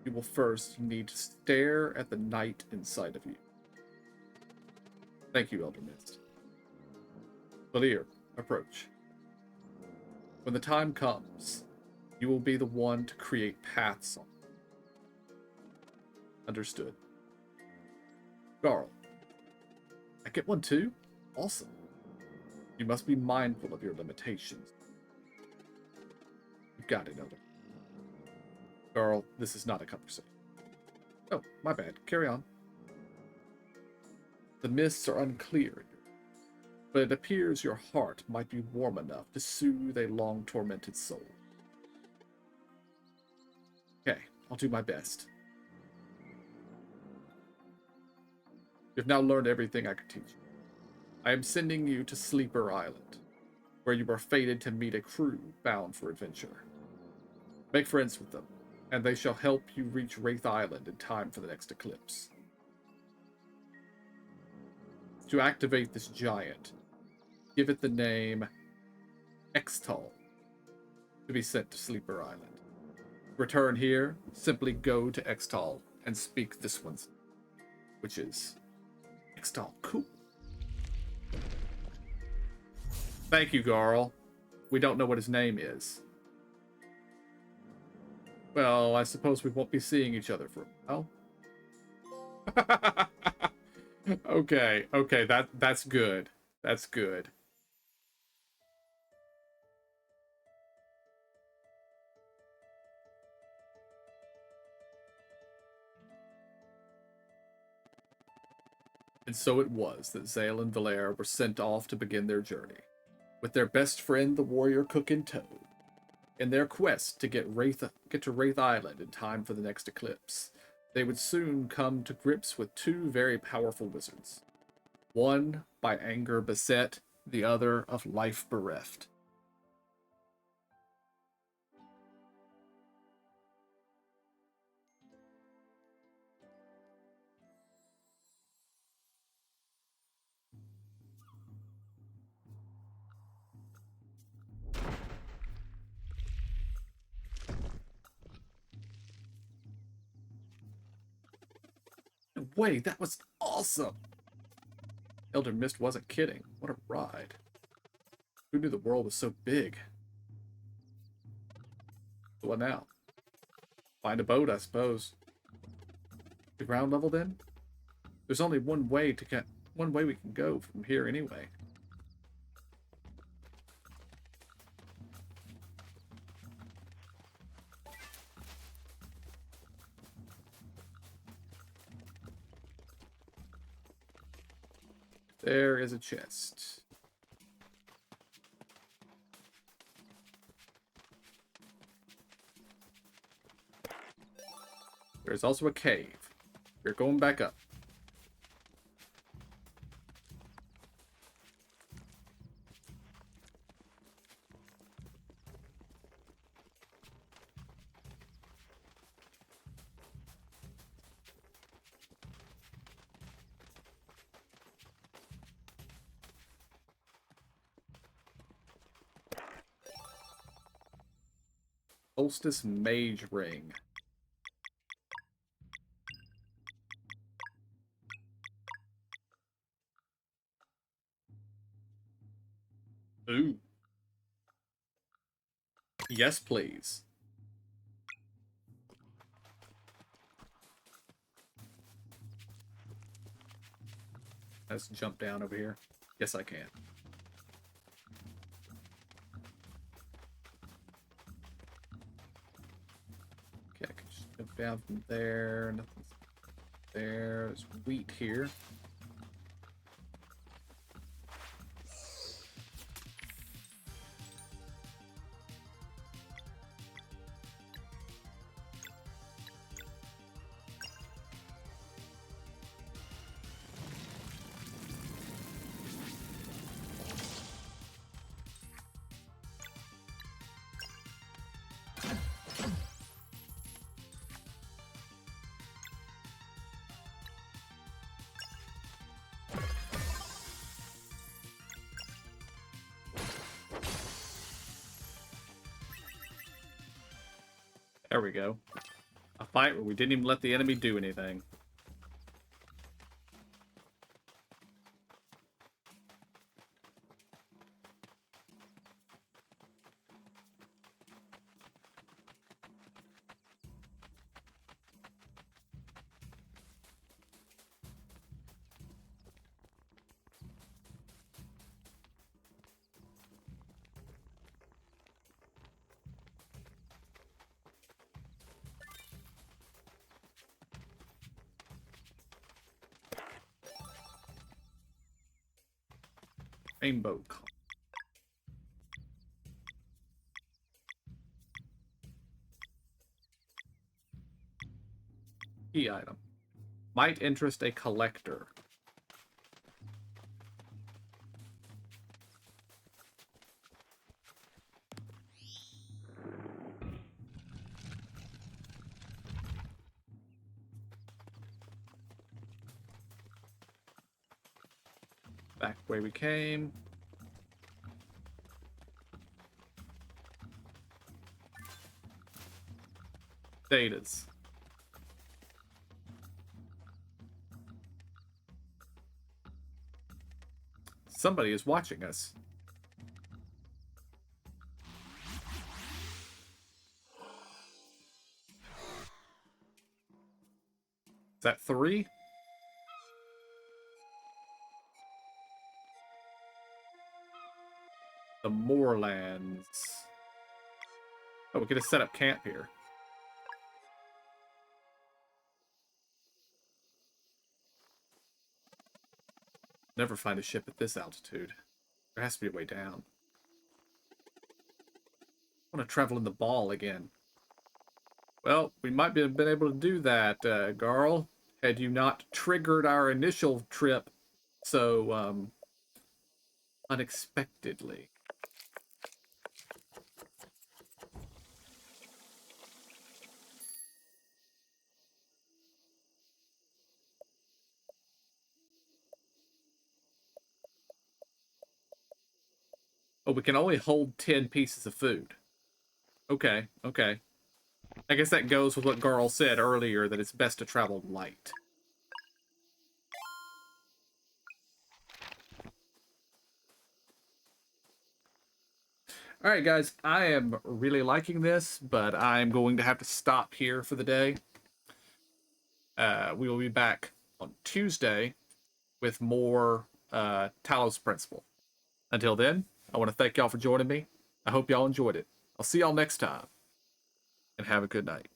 you will first need to stare at the night inside of you. Thank you, Elder Mist. Valir, approach. When the time comes, you will be the one to create paths on. Understood. Garl. I get one too? Awesome. You must be mindful of your limitations. You got it, Elder. Garl, this is not a conversation. Oh, my bad. Carry on. The mists are unclear, but it appears your heart might be warm enough to soothe a long-tormented soul. Okay, I'll do my best. You've now learned everything I could teach you. I am sending you to Sleeper Island, where you are fated to meet a crew bound for adventure. Make friends with them, and they shall help you reach Wraith Island in time for the next eclipse. To activate this giant, give it the name Extal to be sent to Sleeper Island. Return here, simply go to Extal and speak this one's, which is Extal. Cool. Thank you, Garl. We don't know what his name is. Well, I suppose we won't be seeing each other for a while. Okay, that's good. That's good. And so it was that Zale and Valer were sent off to begin their journey, with their best friend, the warrior cook, in tow. In their quest to get to Wraith Island in time for the next eclipse, they would soon come to grips with two very powerful wizards. One by anger beset, the other of life bereft. Wait, that was awesome! Elder Mist wasn't kidding. What a ride. Who knew the world was so big? What now? Find a boat, I suppose. The ground level, then? There's only one way we can go from here anyway. There is a chest. There's also a cave. We're going back up. Solstice Mage Ring. Ooh. Yes, please. Let's jump down over here. Yes, I can. Okay, I can just jump down from there. Nothing's there. There's wheat here. There we go. A fight where we didn't even let the enemy do anything. Rainbow Call. Key item. Might interest a collector. Back the way we came. Datas. Somebody is watching us. Is that 3? The Moorlands. Oh, we get to set up camp here. Never find a ship at this altitude. There has to be a way down. I want to travel in the ball again. Well, we might have been able to do that, Garl, had you not triggered our initial trip so unexpectedly. Oh, we can only hold 10 pieces of food. Okay, okay. I guess that goes with what Garl said earlier, that it's best to travel light. All right, guys, I am really liking this, but I'm going to have to stop here for the day. We will be back on Tuesday with more Talos Principle. Until then, I want to thank y'all for joining me. I hope y'all enjoyed it. I'll see y'all next time, and have a good night.